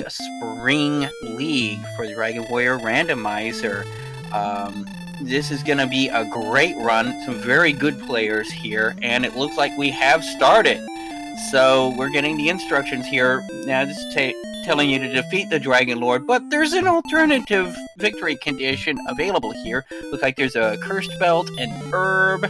Spring League for the Dragon Warrior Randomizer. This is going to be a great run. Some very good players here, and it looks like we have started. So we're getting the instructions here. Now this is telling you to defeat the Dragon Lord, but there's an alternative victory condition available here. Looks like there's a cursed belt, an herb,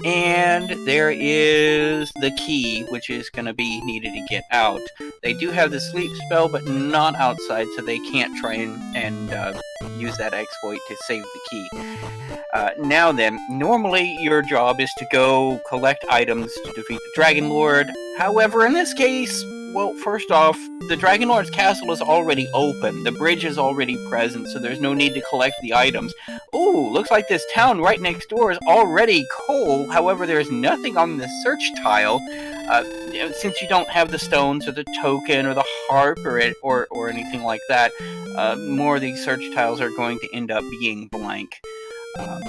and there is the key, which is going to be needed to get out. They do have the sleep spell, but not outside, so they can't try and use that exploit to save the key. Now then, normally your job is to go collect items to defeat the Dragon Lord. However, in this case, well, first off, the Dragon Lord's castle is already open. The bridge is already present, so there's no need to collect the items. Ooh, looks like this town right next door is already coal. However, there's nothing on the search tile. Since you don't have the stones or the token or the harp or anything like that, more of these search tiles are going to end up being blank.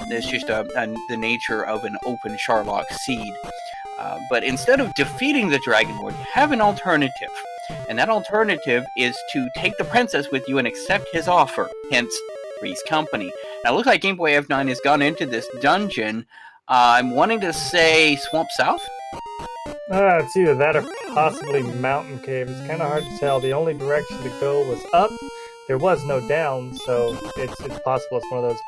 That's just the nature of an open Sharlock seed. But instead of defeating the Dragon Lord, you have an alternative. And that alternative is to take the princess with you and accept his offer, hence Three's Company. Now, it looks like Game Boy F9 has gone into this dungeon. I'm wanting to say Swamp South? It's either that or possibly Mountain Cave. It's kind of hard to tell. The only direction to go was up. There was no down, so it's possible it's one of those.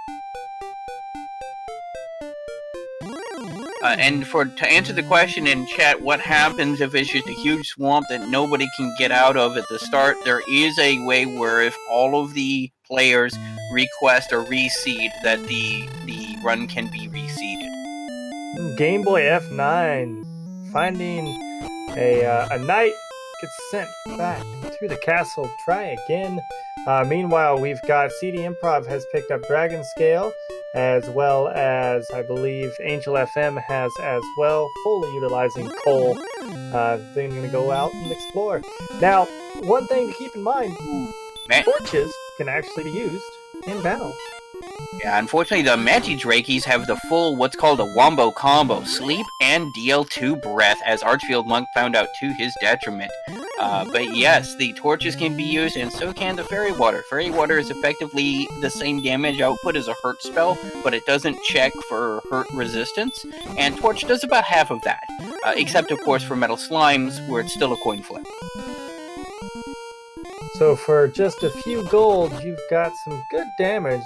And to answer the question in chat, what happens if it's just a huge swamp that nobody can get out of at the start? There is a way where if all of the players request a reseed, that the run can be reseeded. Game Boy F9, finding a knight gets sent back to the castle. Try again. Meanwhile, we've got CD Improv has picked up Dragon Scale, as well as, I believe, Angel FM has as well, fully utilizing coal. They're going to go out and explore. Now, one thing to keep in mind, torches can actually be used in battle. Yeah, unfortunately, the Magi-Drakes have the full, what's called a Wombo combo, Sleep and DL2 Breath, as Archfield Monk found out to his detriment. But yes, the torches can be used, and so can the Fairy Water. Fairy Water is effectively the same damage output as a hurt spell, but it doesn't check for hurt resistance, and Torch does about half of that. Except, of course, for Metal Slimes, where it's still a coin flip. So for just a few gold, you've got some good damage.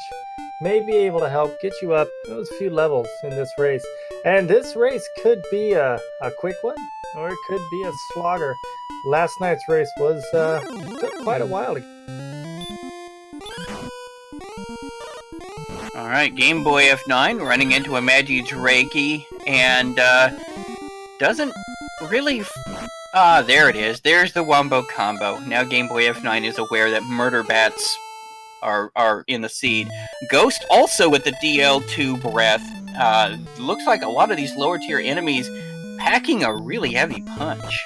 May be able to help get you up those few levels in this race. And this race could be a quick one, or it could be a slogger. Last night's race was took quite a while to... Alright, Game Boy F9 running into a Magi-Drake, and doesn't really... there it is. There's the Wombo combo. Now Game Boy F9 is aware that Murder Bats are in the seed. Ghost also with the DL2 Breath. Looks like a lot of these lower tier enemies packing a really heavy punch.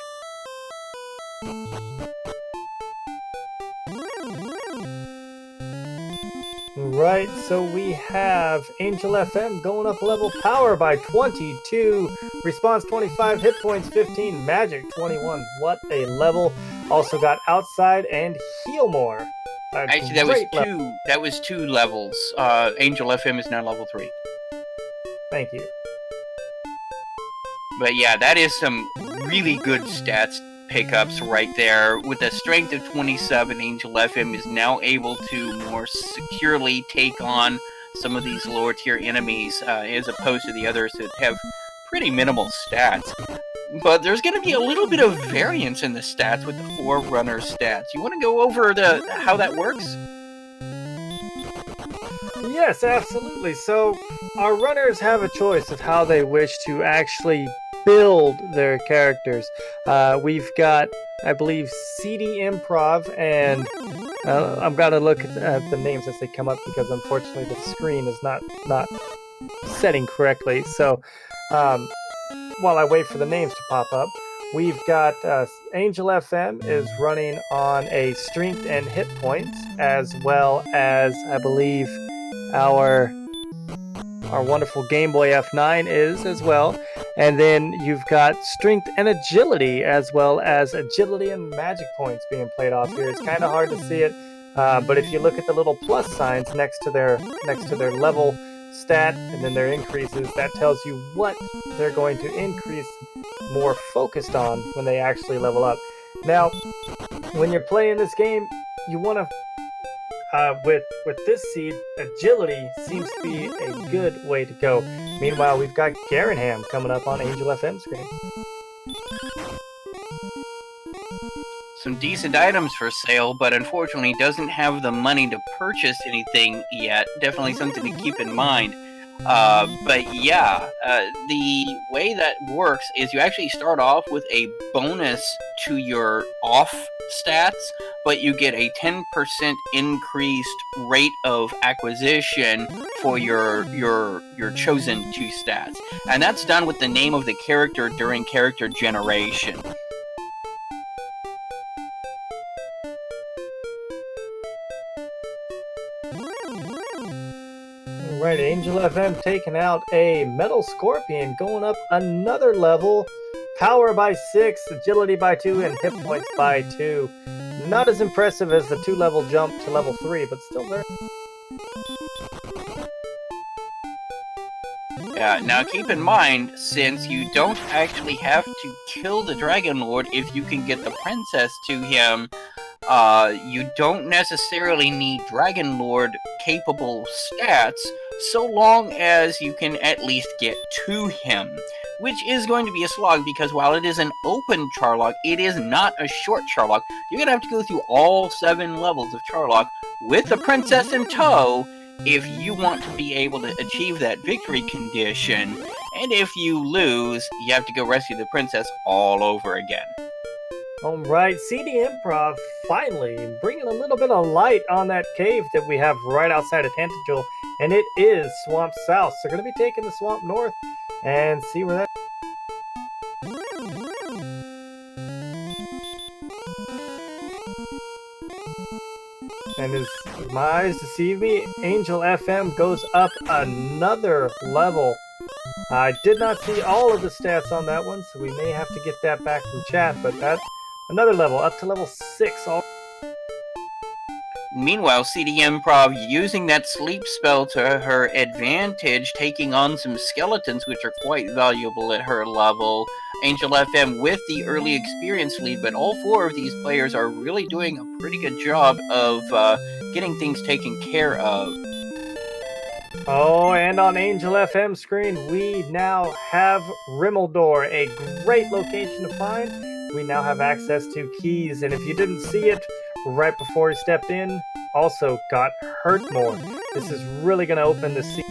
Right, so we have Angel FM going up level, power by 22, response 25, hit points 15, magic 21. What a level. Also got outside and heal more. Actually, that was two levels. Angel FM is now level 3. Thank you. But yeah, that is some really good stats pickups right there. With a strength of 27, Angel FM is now able to more securely take on some of these lower tier enemies, as opposed to the others that have pretty minimal stats. But there's going to be a little bit of variance in the stats with the Forerunner stats. You want to go over how that works? Yes, absolutely. So our runners have a choice of how they wish to actually build their characters. We've got, I believe, CD Improv, and I'm going to look at the names as they come up because unfortunately the screen is not setting correctly. So while I wait for the names to pop up, we've got Angel FM is running on a strength and hit points, as well as I believe our wonderful Game Boy F9 is as well. And then you've got strength and agility, as well as agility and magic points being played off here. It's kind of hard to see it, but if you look at the little plus signs next to their level stat and then their increases, that tells you what they're going to increase more focused on when they actually level up. Now, when you're playing this game, you want to with this seed, agility seems to be a good way to go. Meanwhile, we've got Garanham coming up on Angel FM screen. Some decent items for sale, but unfortunately doesn't have the money to purchase anything yet. Definitely something to keep in mind. But yeah, the way that works is you actually start off with a bonus to your off stats, but you get a 10% increased rate of acquisition for your chosen 2 stats. And that's done with the name of the character during character generation. Right, Angel FM taking out a Metal Scorpion, going up another level. Power by 6, agility by 2, and hit points by 2. Not as impressive as the 2-level jump to level 3, but still very... Yeah, now keep in mind, since you don't actually have to kill the Dragon Lord if you can get the princess to him, you don't necessarily need Dragon Lord capable stats so long as you can at least get to him, which is going to be a slog because while it is an open Charlock, it is not a short Charlock. You're going to have to go through all 7 levels of Charlock with the princess in tow if you want to be able to achieve that victory condition, and if you lose, you have to go rescue the princess all over again. Alright, CD Improv finally bringing a little bit of light on that cave that we have right outside of Tantagel, and it is Swamp South. So we're going to be taking the Swamp North and see where that... And as my eyes deceive me, Angel FM goes up another level. I did not see all of the stats on that one, so we may have to get that back from chat, but that's another level, up to level 6. Meanwhile, CD Improv using that sleep spell to her advantage, taking on some skeletons, which are quite valuable at her level. Angel FM with the early experience lead, but all 4 of these players are really doing a pretty good job of getting things taken care of. Oh, and on Angel FM screen, we now have Rimmeldor, a great location to find. We now have access to keys, and if you didn't see it right before he stepped in, also got Hurtmore. This is really going to open the sea.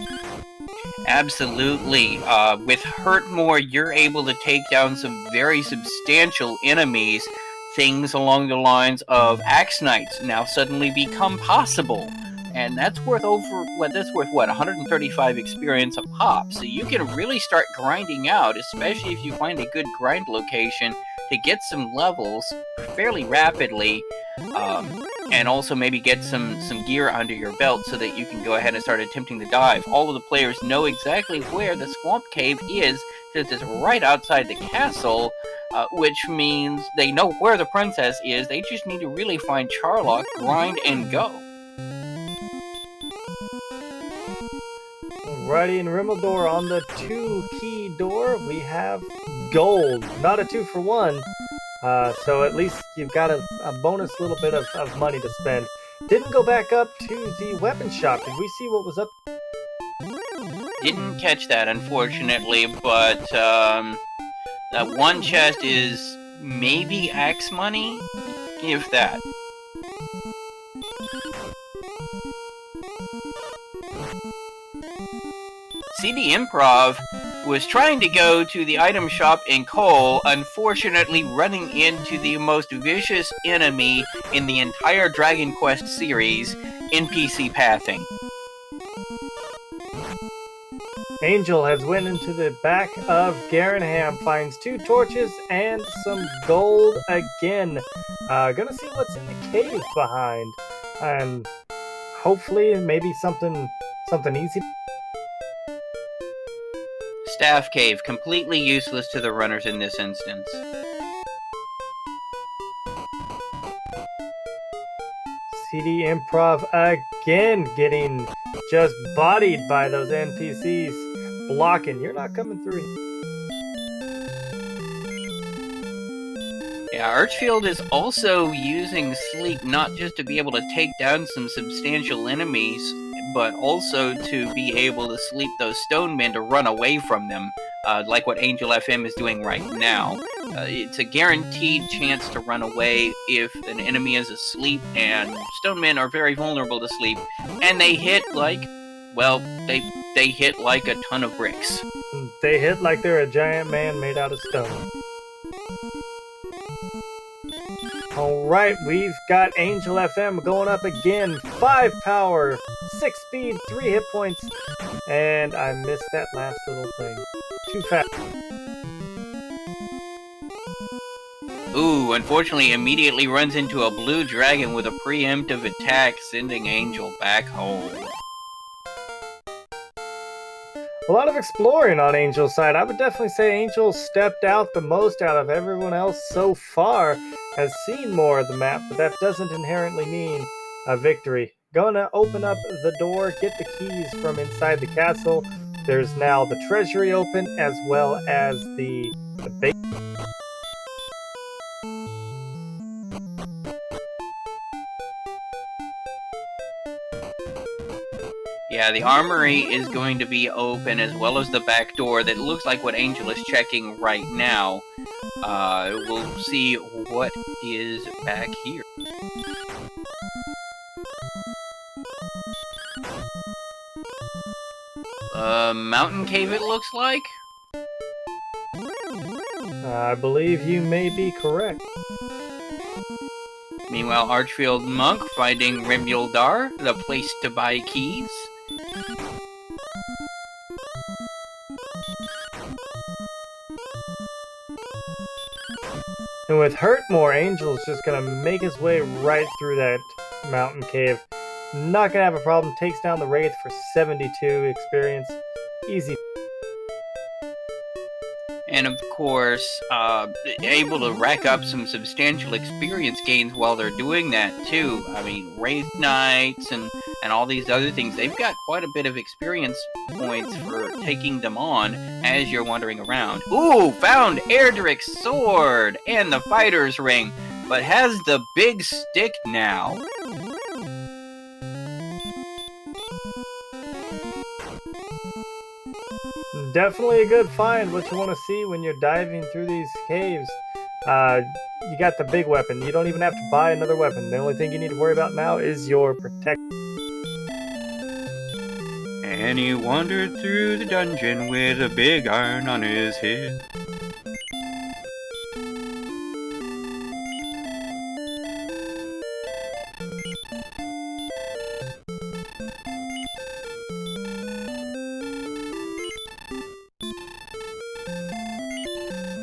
Absolutely. With Hurtmore, you're able to take down some very substantial enemies. Things along the lines of Axe Knights now suddenly become possible. And that's worth 135 experience a pop. So you can really start grinding out, especially if you find a good grind location to get some levels fairly rapidly, and also maybe get some gear under your belt so that you can go ahead and start attempting the dive. All of the players know exactly where the swamp cave is, since it's right outside the castle, which means they know where the princess is. They just need to really find Charlock, grind, and go. Alrighty, in Rimmeldor on the 2-key door, we have gold. Not a 2-for-1, so at least you've got a bonus little bit of money to spend. Didn't go back up to the weapon shop. Did we see what was up? Didn't catch that, unfortunately, but that one chest is maybe axe money, if that. CD Improv was trying to go to the item shop in Cole, unfortunately running into the most vicious enemy in the entire Dragon Quest series, NPC pathing. Angel has went into the back of Garanham, finds 2 torches and some gold again. Gonna see what's in the cave behind, and hopefully maybe something easy. Staff Cave, completely useless to the runners in this instance. CD Improv again getting just bodied by those NPCs. Blocking. You're not coming through. Yeah, Archfield is also using sleep not just to be able to take down some substantial enemies, but also to be able to sleep those stone men to run away from them, like what Angel FM is doing right now. It's a guaranteed chance to run away if an enemy is asleep, and stone men are very vulnerable to sleep, and they hit like, well, they hit like a ton of bricks. They hit like they're a giant man made out of stone. Alright, we've got Angel FM going up again. 5 power, 6 speed, 3 hit points. And I missed that last little thing. Too fast. Ooh, unfortunately immediately runs into a blue dragon with a preemptive attack, sending Angel back home. A lot of exploring on Angel's side. I would definitely say Angel stepped out the most out of everyone else so far, has seen more of the map, but that doesn't inherently mean a victory. Gonna open up the door, get the keys from inside the castle. There's now the treasury open, as well as the base. Yeah, the armory is going to be open, as well as the back door that looks like what Angel is checking right now. We'll see what is back here. Mountain cave it looks like? I believe you may be correct. Meanwhile, Archfield Monk finding Remuldar, the place to buy keys. And with Hurtmore, Angel's just gonna make his way right through that mountain cave. Not gonna have a problem. Takes down the Wraith for 72 experience. Easy. And of course, able to rack up some substantial experience gains while they're doing that too. I mean, Wraith Knights and all these other things, they've got quite a bit of experience points for taking them on as you're wandering around. Ooh, found Erdrick's sword and the fighter's ring, but has the big stick now. Definitely a good find. What you want to see when you're diving through these caves. You got the big weapon. You don't even have to buy another weapon. The only thing you need to worry about now is your protection. And he wandered through the dungeon with a big iron on his head.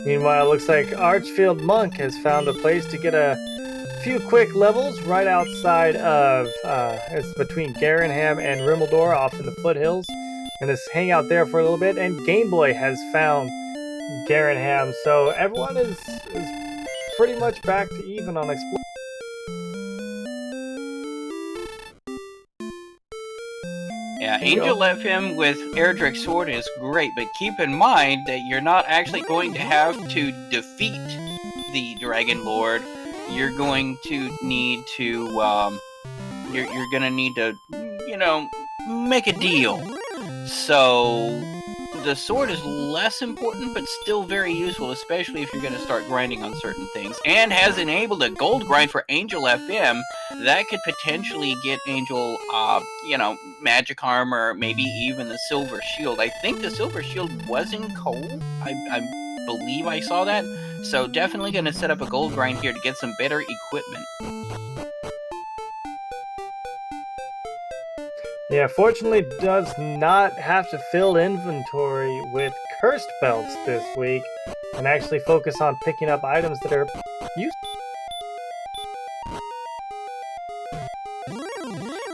Meanwhile, it looks like Archfield Monk has found a place to get a few quick levels right outside of, it's between Garenham and Rimmelsdor off in the foothills. And just hang out there for a little bit. And Gameboy has found Garenham. So everyone is pretty much back to even on exploring. Yeah, Angel FM with Erdrick's sword is great, but keep in mind that you're not actually going to have to defeat the Dragon Lord. You're going to need to, you're gonna need to, you know, make a deal. So, the sword is less important, but still very useful, especially if you're going to start grinding on certain things. And has enabled a gold grind for Angel FM that could potentially get Angel, you know, magic armor, maybe even the silver shield. I think the silver shield was in coal. I believe I saw that. So definitely going to set up a gold grind here to get some better equipment. Yeah, fortunately does not have to fill inventory with cursed belts this week and actually focus on picking up items that are useful.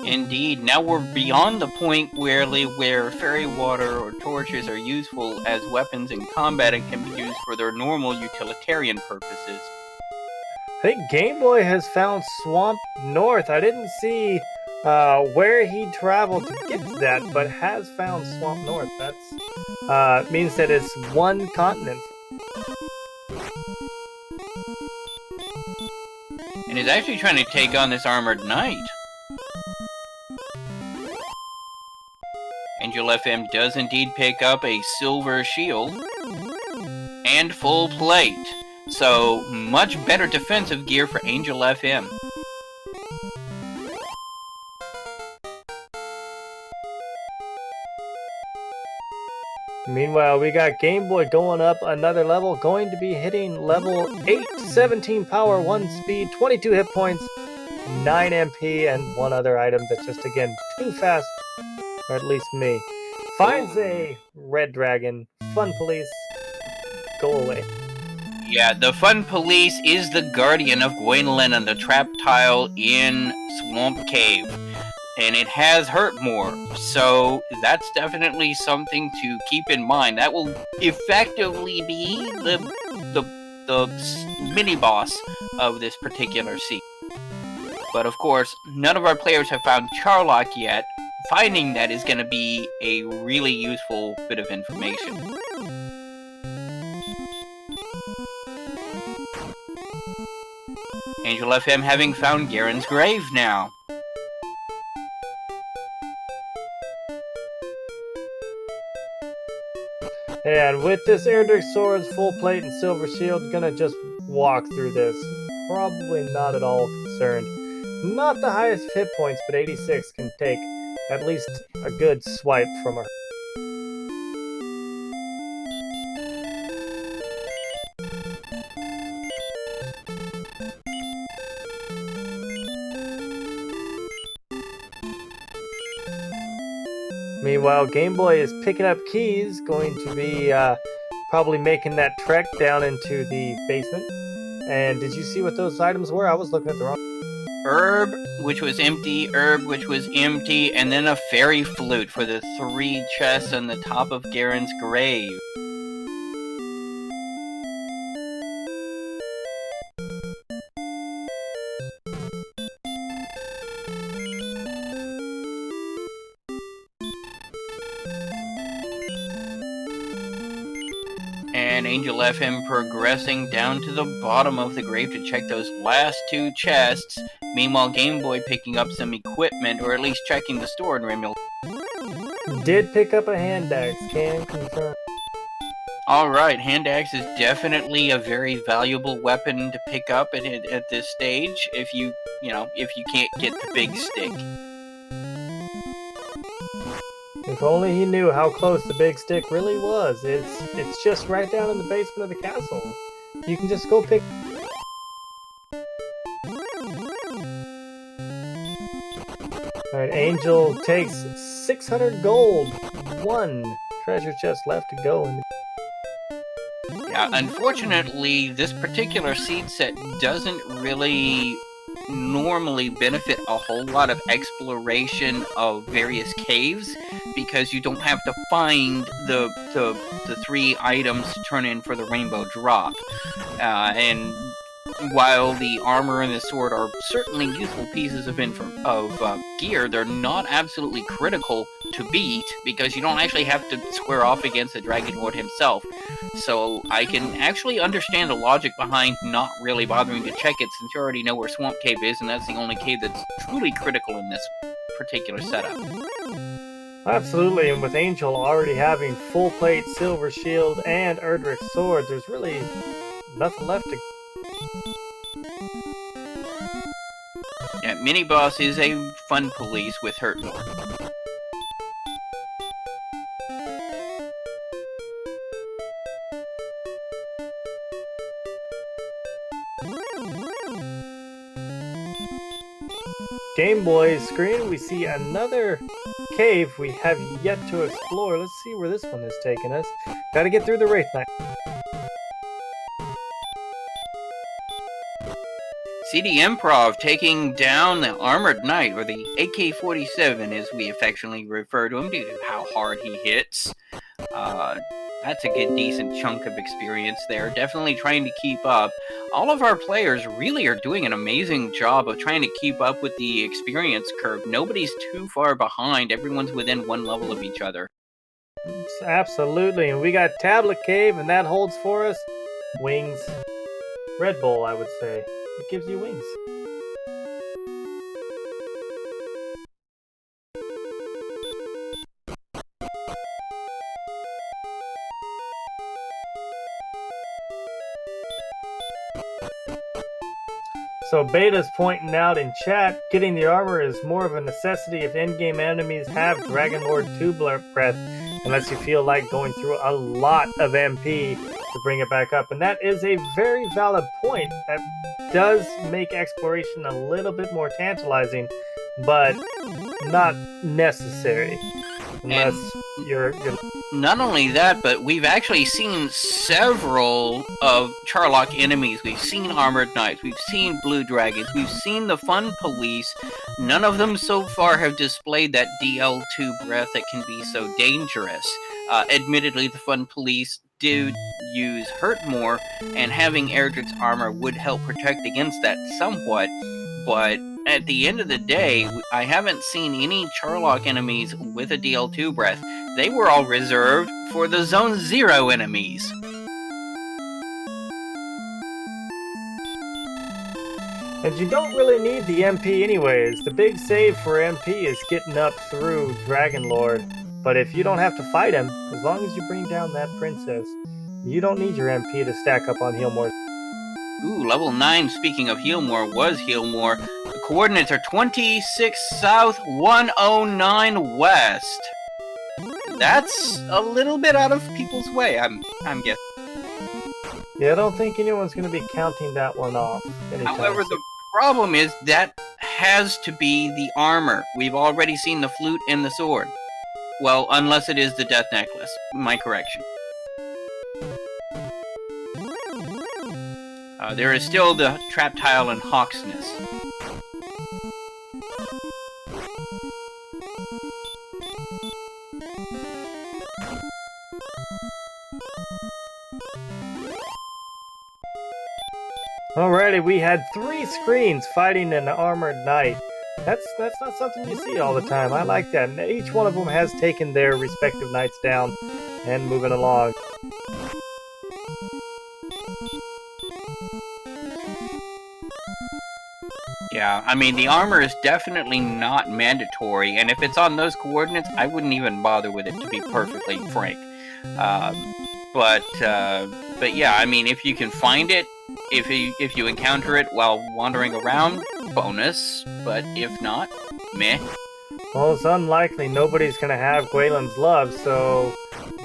Indeed. Now we're beyond the point where fairy water or torches are useful as weapons in combat and can be used for their normal utilitarian purposes. I think Game Boy has found Swamp North. I didn't see where he traveled to get to that, but has found Swamp North. That's means that it's one continent. And is actually trying to take on this armored knight. Angel FM does indeed pick up a silver shield and full plate. So, much better defensive gear for Angel FM. Meanwhile, we got Game Boy going up another level, going to be hitting level 8, 17 power, 1 speed, 22 hit points, 9 MP, and one other item that's just, again, too fast, or at least me. Finds a red dragon, fun police, go away. Yeah, the Fun Police is the guardian of Gwendolyn and the trap tile in Swamp Cave. And it has hurt more, so that's definitely something to keep in mind. That will effectively be the mini-boss of this particular season. But of course, none of our players have found Charlock yet. Finding that is going to be a really useful bit of information. Angel FM having found Garen's grave now. And with this Erdrick Sword's full plate and silver shield, gonna just walk through this. Probably not at all concerned. Not the highest hit points, but 86 can take at least a good swipe from her. Meanwhile, Game Boy is picking up keys, going to be probably making that trek down into the basement. And did you see what those items were? I was looking at the wrong... Herb, which was empty, herb, which was empty, and then a fairy flute for the 3 chests on the top of Garen's grave. And Angel FM progressing down to the bottom of the grave to check those last 2 chests. Meanwhile, Game Boy picking up some equipment, or at least checking the storage room. Did pick up a hand axe, can confirm. Alright, hand axe is definitely a very valuable weapon to pick up at this stage if you can't get the big stick. If only he knew how close the big stick really was. It's just right down in the basement of the castle. You can just go pick... Alright, Angel takes 600 gold. 1 treasure chest left to go. Yeah, unfortunately, this particular seed set doesn't really normally benefit a whole lot of exploration of various caves because you don't have to find the 3 items to turn in for the rainbow drop. And while the armor and the sword are certainly useful pieces of gear, they're not absolutely critical to beat because you don't actually have to square off against the Dragon Lord himself. So I can actually understand the logic behind not really bothering to check it since you already know where Swamp Cave is, and that's the only cave that's truly critical in this particular setup. Absolutely, and with Angel already having full plate, silver shield, and Erdrick sword, there's really nothing left to... Yeah, Mini-Boss is a fun police with Hurt Lord. Game Boy screen, we see another cave we have yet to explore. Let's see where this one is taking us. Gotta get through the Wraith Knight. CD Improv taking down the Armored Knight, or the AK-47 as we affectionately refer to him due to how hard he hits. That's a good decent chunk of experience there. Definitely trying to keep up. All of our players really are doing an amazing job of trying to keep up with the experience curve. Nobody's too far behind. Everyone's within one level of each other. Absolutely, and we got Tablet Cave, and that holds for us wings. Red Bull, I would say. It gives you wings. So Beta's pointing out in chat, getting the armor is more of a necessity if endgame enemies have Dragon Lord 2 breath, unless you feel like going through a lot of MP to bring it back up. And that is a very valid point. That does make exploration a little bit more tantalizing, but not necessary. Unless you're not only that, but we've actually seen several of Charlock enemies. We've seen Armored Knights, we've seen Blue Dragons, we've seen the Fun Police. None of them so far have displayed that DL2 breath that can be so dangerous. Admittedly, the Fun Police do use Hurt more, and having Erdrick's armor would help protect against that somewhat, but at the end of the day, I haven't seen any Charlock enemies with a DL2 breath. They were all reserved for the Zone 0 enemies. And you don't really need the MP anyways. The big save for MP is getting up through Dragon Lord. But if you don't have to fight him, as long as you bring down that princess, you don't need your MP to stack up on Healmore. Ooh, level 9, speaking of Healmore, was Healmore. The coordinates are 26 south, 109 west. That's a little bit out of people's way, I'm guessing. Yeah, I don't think anyone's going to be counting that one off. However, the problem is that has to be the armor. We've already seen the flute and the sword. Well, unless it is the death necklace. My correction. There is still the trap tile and Hawksness. Alrighty, we had 3 screens fighting an Armored Knight. That's not something you see all the time. I like that. And each one of them has taken their respective knights down and moving along. Yeah, I mean, the armor is definitely not mandatory, and if it's on those coordinates, I wouldn't even bother with it, to be perfectly frank. But yeah, I mean, if you can find it, if you encounter it while wandering around, bonus, but if not, meh. Well, it's unlikely nobody's going to have Gwaelin's love, so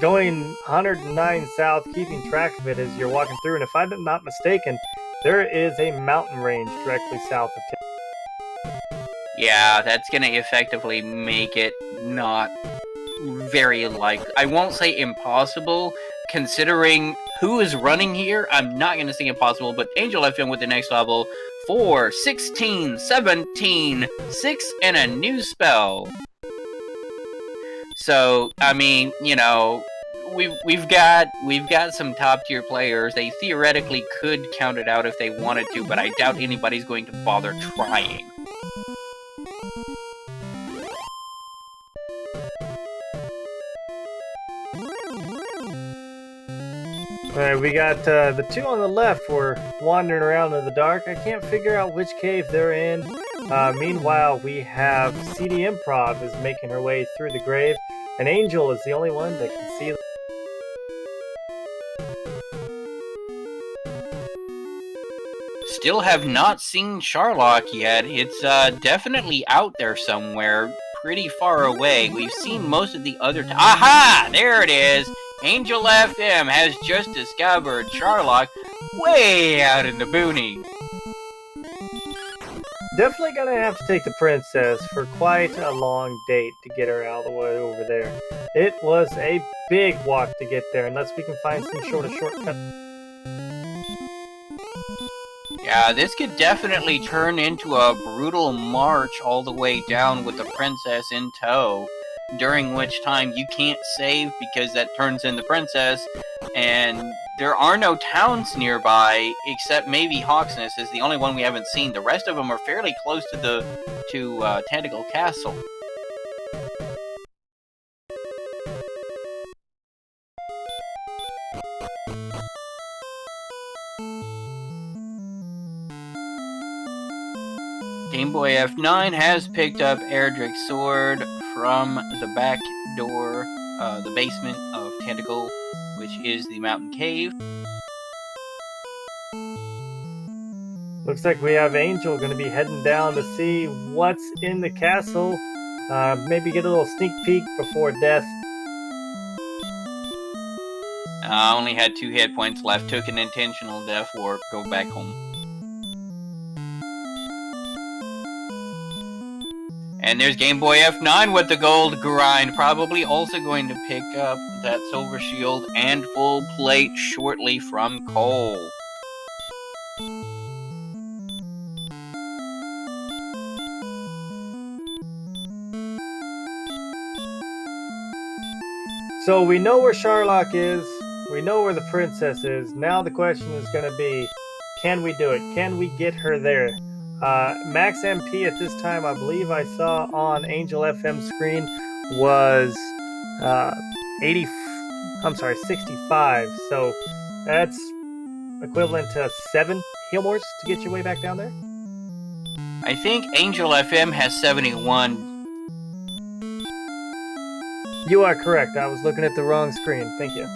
going 109 south, keeping track of it as you're walking through, and if I'm not mistaken, there is a mountain range directly south of town. Yeah, that's going to effectively make it not very likely. I won't say impossible, considering who is running here. I'm not going to say impossible, but Angel FM with the next level, 4, 16, 17, 6, and a new spell. So, I mean, you know, we've got some top tier players. They theoretically could count it out if they wanted to, but I doubt anybody's going to bother trying. Alright, we got the 2 on the left were wandering around in the dark. I can't figure out which cave they're in. Meanwhile, we have CD Improv is making her way through the grave, and Angel is the only one that can see. Still have not seen Charlock yet. It's definitely out there somewhere, pretty far away. We've seen most of the other aha! There it is! Angel FM has just discovered Charlock way out in the boonies. Definitely gonna have to take the princess for quite a long date to get her out of the way over there. It was a big walk to get there, unless we can find some sort of shortcut. Yeah, this could definitely turn into a brutal march all the way down with the princess in tow, during which time you can't save because that turns in the princess, and there are no towns nearby except maybe Hawksness is the only one we haven't seen. The rest of them are fairly close to Tentacle Castle. Game Boy F9 has picked up Erdrick's sword from the back door, the basement of Tentacle, which is the mountain cave. Looks like we have Angel going to be heading down to see what's in the castle. Maybe get a little sneak peek before death. Only had 2 hit points left, took an intentional death warp, go back home. And there's Game Boy F9 with the gold grind, probably also going to pick up that silver shield and full plate shortly from Cole. So we know where Sharlock is, we know where the princess is. Now the question is going to be, can we do it? Can we get her there? Max MP at this time, I believe I saw on Angel FM screen, was 65. So that's equivalent to 7 Healmores to get your way back down there. I think Angel FM has 71. You are correct. I was looking at the wrong screen. Thank you.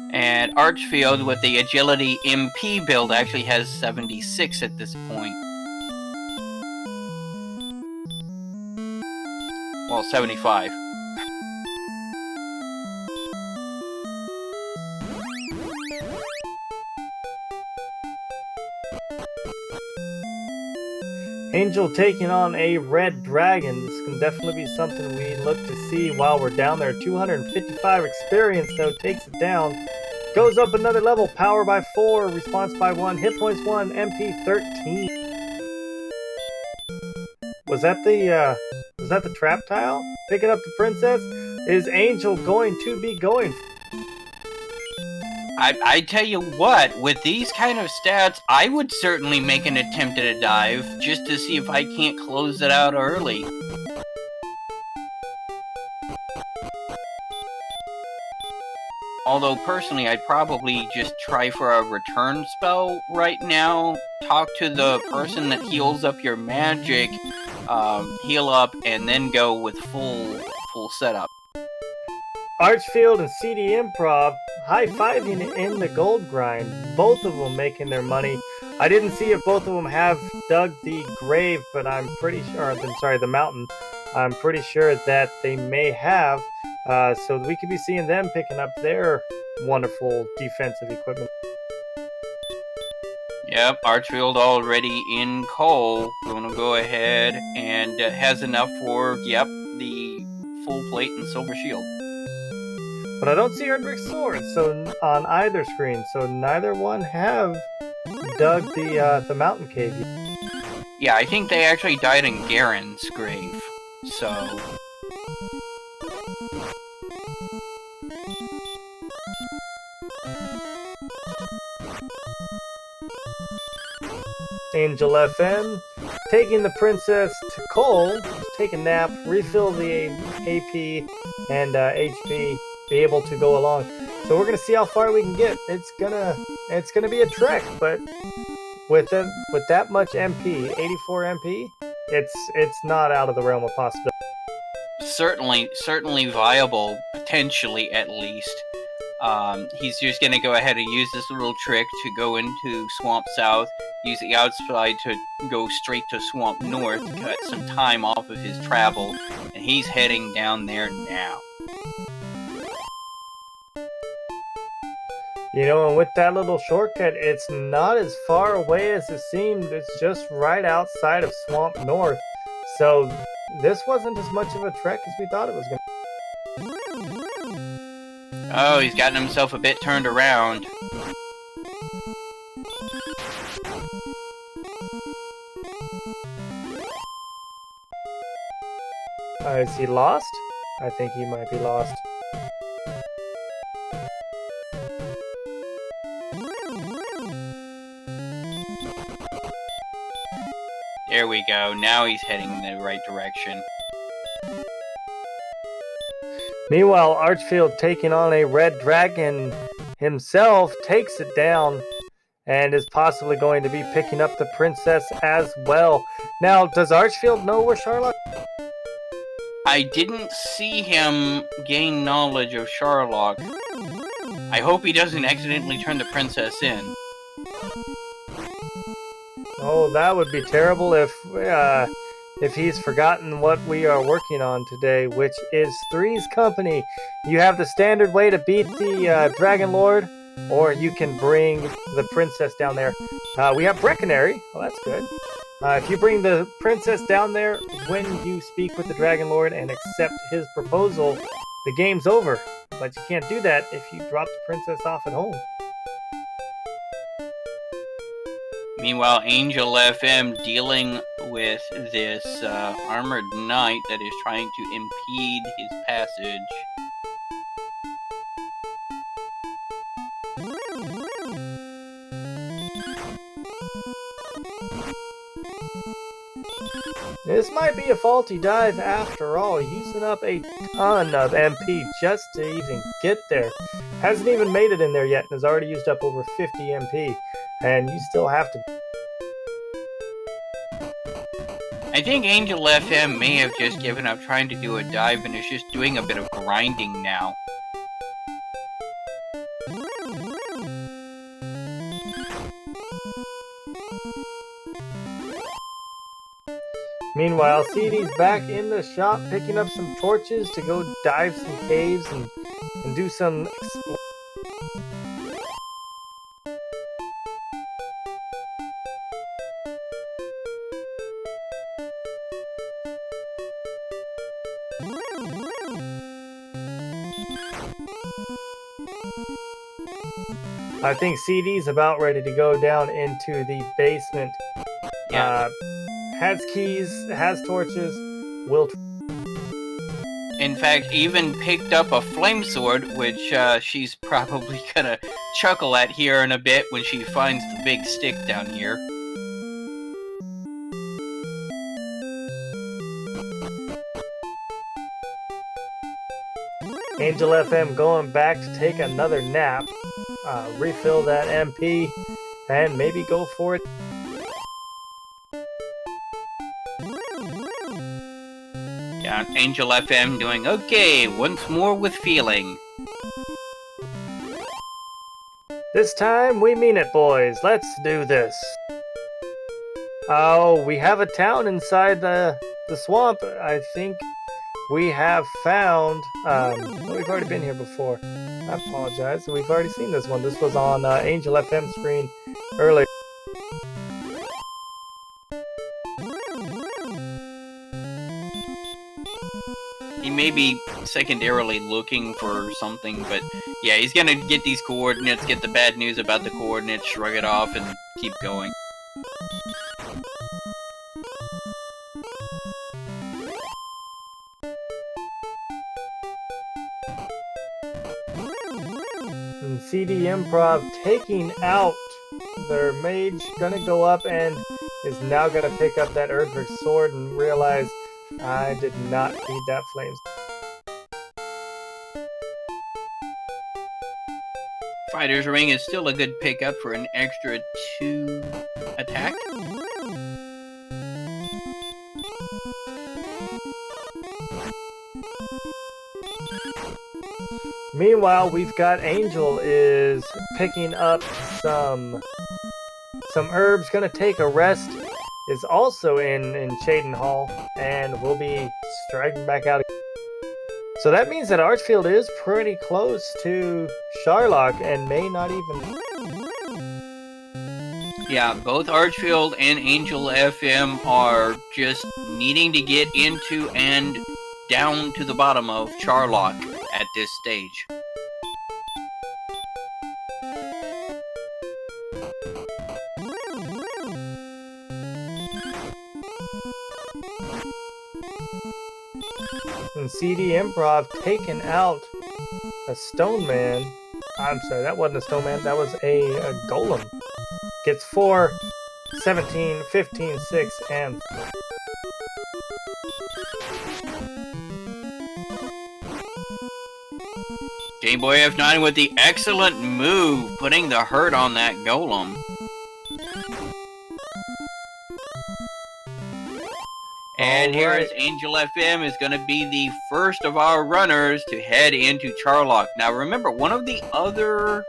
And Archfield with the Agility MP build actually has 76 at this point. Well, 75. Angel taking on a red dragon. This can definitely be something we look to see while we're down there. 255 experience, though, takes it down. Goes up another level. Power by 4, response by 1, hit points 1, MP 13. Was that the trap tile? Picking up the princess? Is Angel going to be going? I tell you what, with these kind of stats, I would certainly make an attempt at a dive, just to see if I can't close it out early. Although, personally, I'd probably just try for a return spell right now, talk to the person that heals up your magic, heal up, and then go with full setup. Archfield and CD Improv high-fiving in the gold grind. Both of them making their money. I didn't see if both of them have dug the grave, but I'm pretty sure, the mountain. I'm pretty sure that they may have. So we could be seeing them picking up their wonderful defensive equipment. Yep, Archfield already in coal. Gonna go ahead and has enough for, the full plate and silver shield. But I don't see Erdrick's sword on either screen, so neither one have dug the mountain cave yet. Yeah, I think they actually died in Garen's grave, so... Angel FM taking the princess to Cole, take a nap, refill the AP and HP, be able to go along. So we're gonna see how far we can get. It's gonna be a trek, but with that much MP, 84 MP, it's not out of the realm of possibility. Certainly viable, potentially at least. He's just gonna go ahead and use this little trick to go into Swamp South, use the outside to go straight to Swamp North, cut some time off of his travel, and he's heading down there now. You know, and with that little shortcut, it's not as far away as it seemed. It's just right outside of Swamp North. So this wasn't as much of a trek as we thought it was going to be. Oh, he's gotten himself a bit turned around. Is he lost? I think he might be lost. There we go. Now he's heading in the right direction. Meanwhile, Archfield, taking on a red dragon himself, takes it down and is possibly going to be picking up the princess as well. Now, does Archfield know where Sharlock? I didn't see him gain knowledge of Sharlock. I hope he doesn't accidentally turn the princess in. Oh, that would be terrible if he's forgotten what we are working on today, which is Three's Company. You have the standard way to beat the Dragon Lord, or you can bring the princess down there. We have Brecconary. Well, that's good. If you bring the princess down there when you speak with the Dragon Lord and accept his proposal, the game's over. But you can't do that if you drop the princess off at home. Meanwhile, Angel FM dealing with this armored knight that is trying to impede his passage. This might be a faulty dive after all, using up a ton of MP just to even get there. Hasn't even made it in there yet and has already used up over 50 MP. And you still have to... I think Angel FM may have just given up trying to do a dive and is just doing a bit of grinding now. Meanwhile, CD's back in the shop picking up some torches to go dive some caves and do some I think CD's about ready to go down into the basement. Yeah. Has keys, has torches, will... In fact, even picked up a flame sword, which she's probably gonna chuckle at here in a bit when she finds the big stick down here. Angel FM going back to take another nap, refill that MP, and maybe go for it. Yeah, Angel FM doing okay, once more with feeling. This time we mean it, boys. Let's do this. Oh, we have a town inside the swamp. I think we have found... we've already been here before. I apologize. We've already seen this one. This was on Angel FM screen earlier. He may be secondarily looking for something, but yeah, he's gonna get these coordinates, get the bad news about the coordinates, shrug it off, and keep going. And CD Improv taking out their mage, gonna go up and is now gonna pick up that Erdrick sword and realize I did not need that flames. Fighter's Ring is still a good pickup for an extra 2 attack. Meanwhile, we've got Angel is picking up some herbs, gonna take a rest, is also in Shaden Hall, and will be striking back out. So that means that Archfield is pretty close to Sharlock and may not even... Yeah, both Archfield and Angel FM are just needing to get into and down to the bottom of Sharlock at this stage. And CD Improv taking out a stone man. I'm sorry, that wasn't a stone man, that was a golem. Gets 4, 17, 15, 6, and 4. Game Boy F9 with the excellent move, putting the hurt on that golem. And here is Angel FM is going to be the first of our runners to head into Charlock. Now remember, one of the other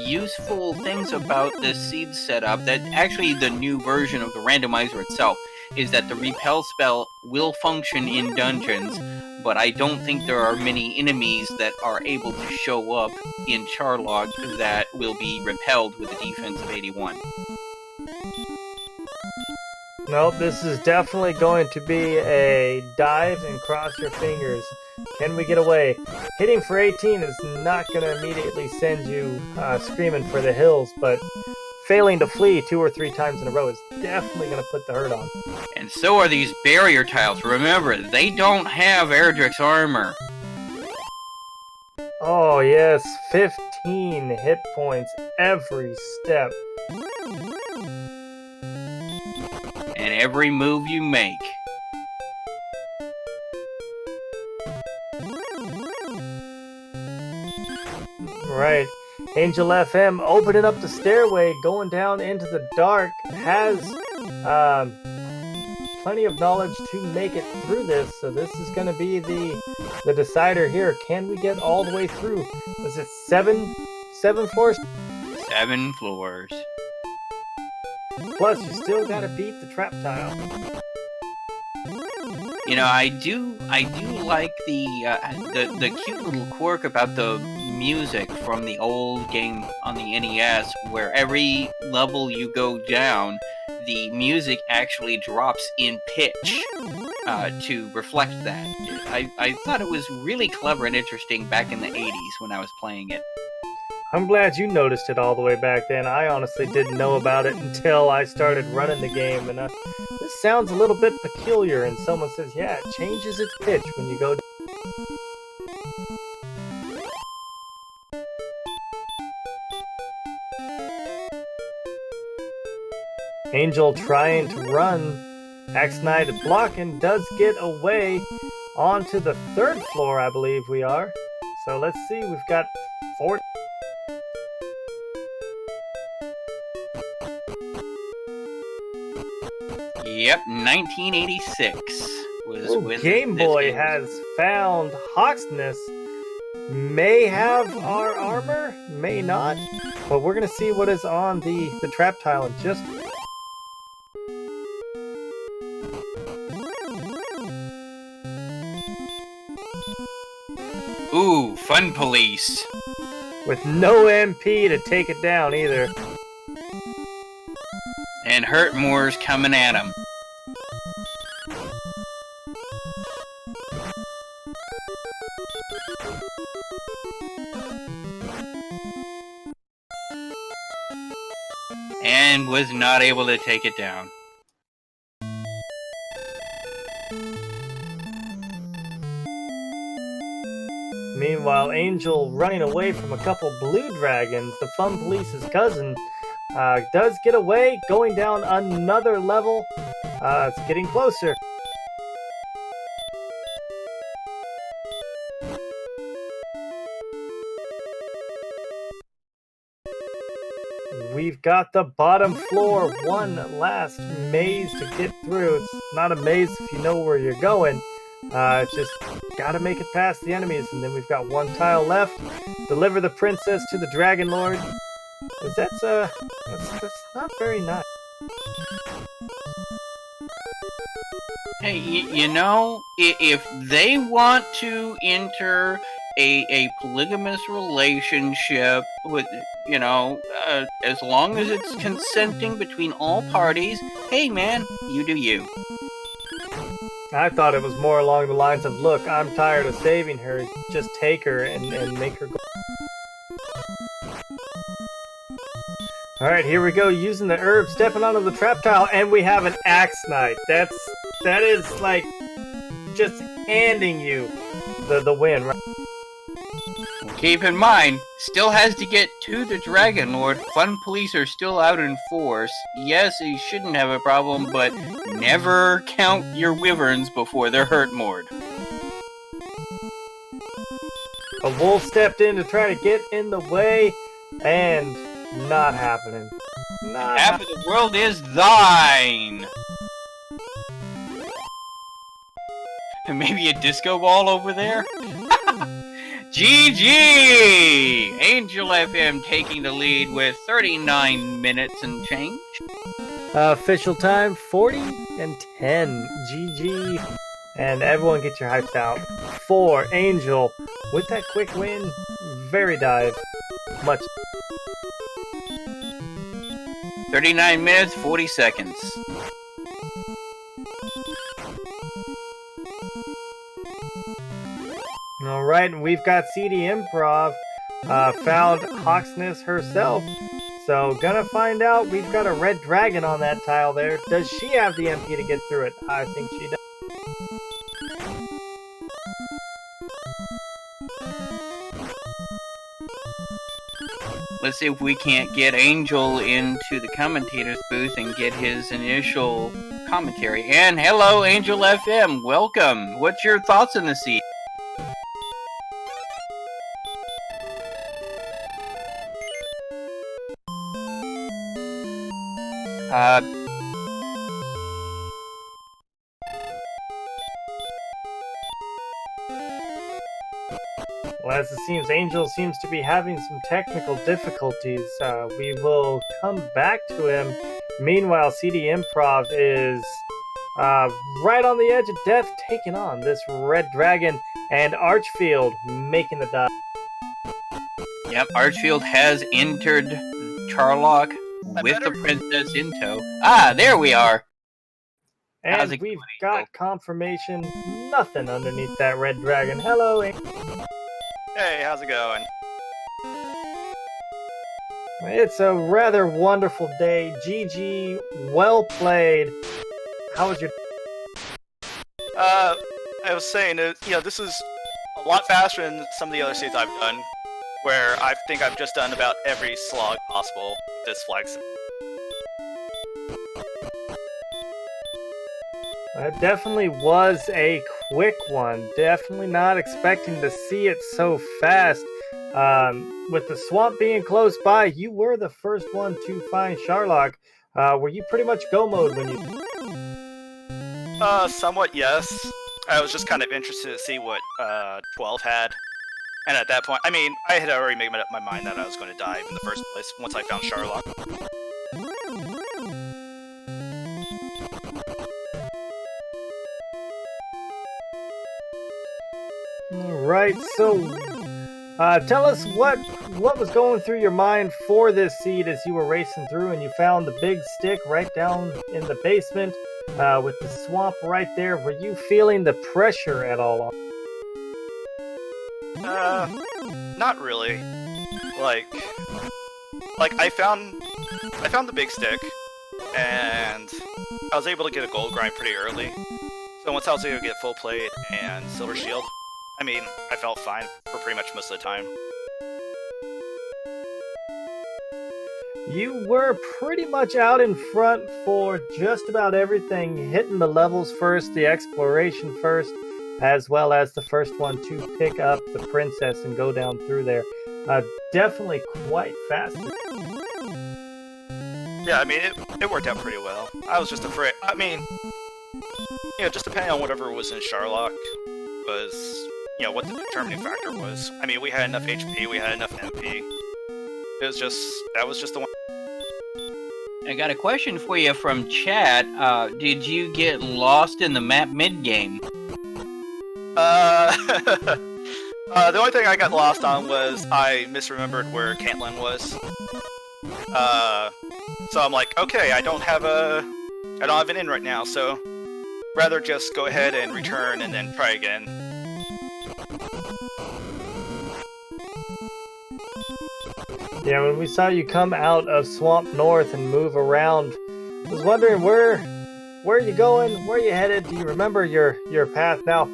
useful things about this seed setup, that actually the new version of the randomizer itself, is that the repel spell will function in dungeons, but I don't think there are many enemies that are able to show up in Charlock that will be repelled with a defense of 81. Nope, this is definitely going to be a dive and cross your fingers. Can we get away? Hitting for 18 is not going to immediately send you screaming for the hills, but failing to flee 2 or 3 times in a row is definitely going to put the hurt on. And so are these barrier tiles. Remember, they don't have Erdrick's armor. Oh yes, 15 hit points every step. And every move you make. Right. Angel FM opening up the stairway, going down into the dark, has plenty of knowledge to make it through this. So this is going to be the decider here. Can we get all the way through? Was it 7 floors? 7 floors. Plus, you still gotta beat the trap tile. You know, I do like the cute little quirk about the music from the old game on the NES, where every level you go down, the music actually drops in pitch to reflect that. I thought it was really clever and interesting back in the 80s when I was playing it. I'm glad you noticed it all the way back then. I honestly didn't know about it until I started running the game, and this sounds a little bit peculiar, and someone says, yeah, it changes its pitch when you go. Angel trying to run. Axe Knight blocking, does get away onto the 3rd floor, I believe we are. So let's see, we've got 4. Yep, 1986 was when Game Boy has found Hawksness. May have our armor, may not, but we're gonna see what is on the trap tile in just. Ooh, Fun Police. With no MP to take it down either. And Hurtmore's coming at him. And was not able to take it down. Meanwhile, Angel running away from a couple blue dragons. The Fun Police's cousin does get away, going down another level. It's getting closer. We've got the bottom floor, one last maze to get through. It's not a maze if you know where you're going. It's just gotta make it past the enemies, and then we've got 1 tile left. Deliver the princess to the Dragon Lord. That's not very nice. Hey, you know, if they want to enter a polygamous relationship with, you know, as long as it's consenting between all parties, hey man, you do you. I thought it was more along the lines of, look, I'm tired of saving her, just take her and make her go. Alright, here we go, using the herb, stepping onto the trap tile, and we have an Axe Knight. That is like just handing you the win. Right? Keep in mind, still has to get to the Dragon Lord. Fun police are still out in force. Yes, he shouldn't have a problem, but never count your wyverns before they're hurt moored. A wolf stepped in to try to get in the way, and not happening. Half of the world is thine! And maybe a disco ball over there? GG! Angel FM taking the lead with 39 minutes and change. Official time 40 and 10. GG. And everyone get your hypes out for Angel with that quick win. Very dive. Much. 39 minutes, 40 seconds. Alright, and we've got CD Improv. Found Hawksness herself. So, gonna find out. We've got a red dragon on that tile there. Does she have the MP to get through it? I think she does. Let's see if we can't get Angel into the commentator's booth and get his initial commentary. And hello, Angel FM. Welcome. What's your thoughts on the seed? Well, as it seems, Angel seems to be having some technical difficulties. We will come back to him. Meanwhile, CD Improv is right on the edge of death, taking on this red dragon, and Archfield making the dive. Yep, Archfield has entered Charlock with the princess in tow. Ah, there we are. And we've got confirmation. Nothing underneath that red dragon. Hello, Angel. Hey, how's it going? It's a rather wonderful day. GG, well played. How was your... I was saying, this is a lot faster than some of the other seeds I've done, where I think I've just done about every slog possible with this flag set. It definitely was a quick one. Definitely not expecting to see it so fast. With the swamp being close by, you were the first one to find Charlock. Were you pretty much go mode when you... Somewhat, yes. I was just kind of interested to see what 12 had. And at that point, I mean, I had already made up my mind that I was going to dive in the first place once I found Charlock. Alright, so tell us what was going through your mind for this seed as you were racing through and you found the big stick right down in the basement with the swamp right there. Were you feeling the pressure at all? Not really. Like I found the big stick, and I was able to get a gold grind pretty early. So once I was able to get full plate and silver shield, I mean, I felt fine for pretty much most of the time. You were pretty much out in front for just about everything, hitting the levels first, the exploration first, as well as the first one to pick up the princess and go down through there. Definitely quite fast. Yeah, I mean, it worked out pretty well. I was just afraid. I mean, just depending on whatever was in Charlock was, what the determining factor was. I mean, we had enough HP, we had enough MP. That was just the one. I got a question for you from chat. Did you get lost in the map mid-game? The only thing I got lost on was I misremembered where Caitlin was. So I'm like, okay, I don't have an in right now, so rather just go ahead and return and then try again. Yeah, when we saw you come out of Swamp North and move around, I was wondering where where are you going? Where are you headed? Do you remember your path? Now,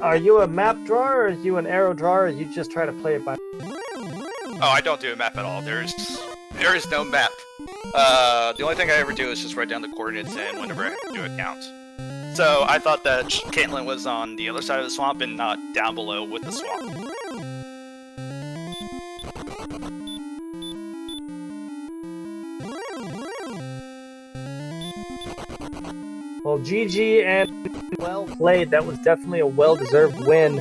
are you a map drawer or are you an arrow drawer? Or you just try to play it by? Oh, I don't do a map at all. There is no map. The only thing I ever do is just write down the coordinates and whenever I have to do a count. So I thought that Caitlin was on the other side of the swamp and not down below with the swamp. Well, GG and well played. That was definitely a well-deserved win.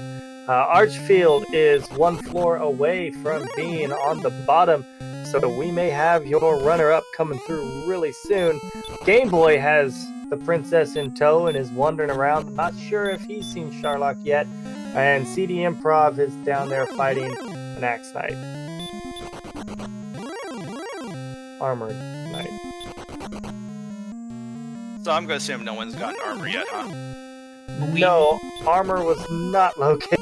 Archfield is one floor away from being on the bottom, so we may have your runner-up coming through really soon. Game Boy has the princess in tow and is wandering around. Not sure if he's seen Sharlock yet. And CD Improv is down there fighting an Axe Knight. Armored Knight. So I'm gonna assume no one's gotten armor yet, huh? No, armor was not located.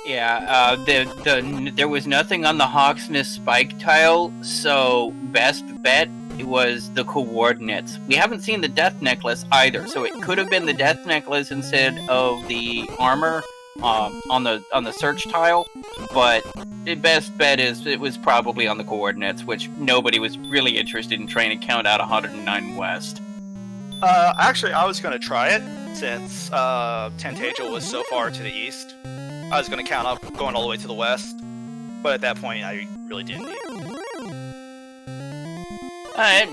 Yeah, there was nothing on the Hawksness spike tile, so best bet was the coordinates. We haven't seen the death necklace either, so it could have been the death necklace instead of the armor on the search tile, but the best bet is it was probably on the coordinates, which nobody was really interested in trying to count out 109 west. Actually, I was gonna try it since Tantagel was so far to the east. I was gonna count up going all the way to the west, but at that point, I really didn't need it.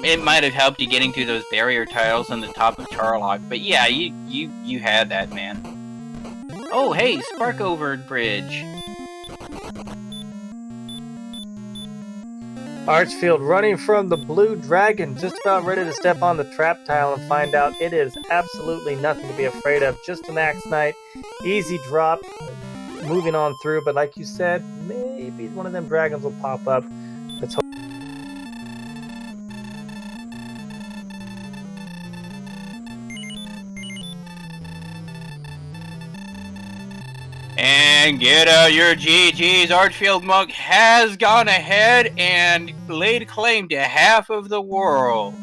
It might have helped you getting through those barrier tiles on the top of Charlock, but yeah, you had that, man. Oh, hey, Sparkover Bridge. Archfield running from the blue dragon, just about ready to step on the trap tile and find out it is absolutely nothing to be afraid of. Just an Axe Knight, easy drop, moving on through. But like you said, maybe one of them dragons will pop up. Let's hope. And get out your GGs. Archfield Monk has gone ahead and laid claim to half of the world.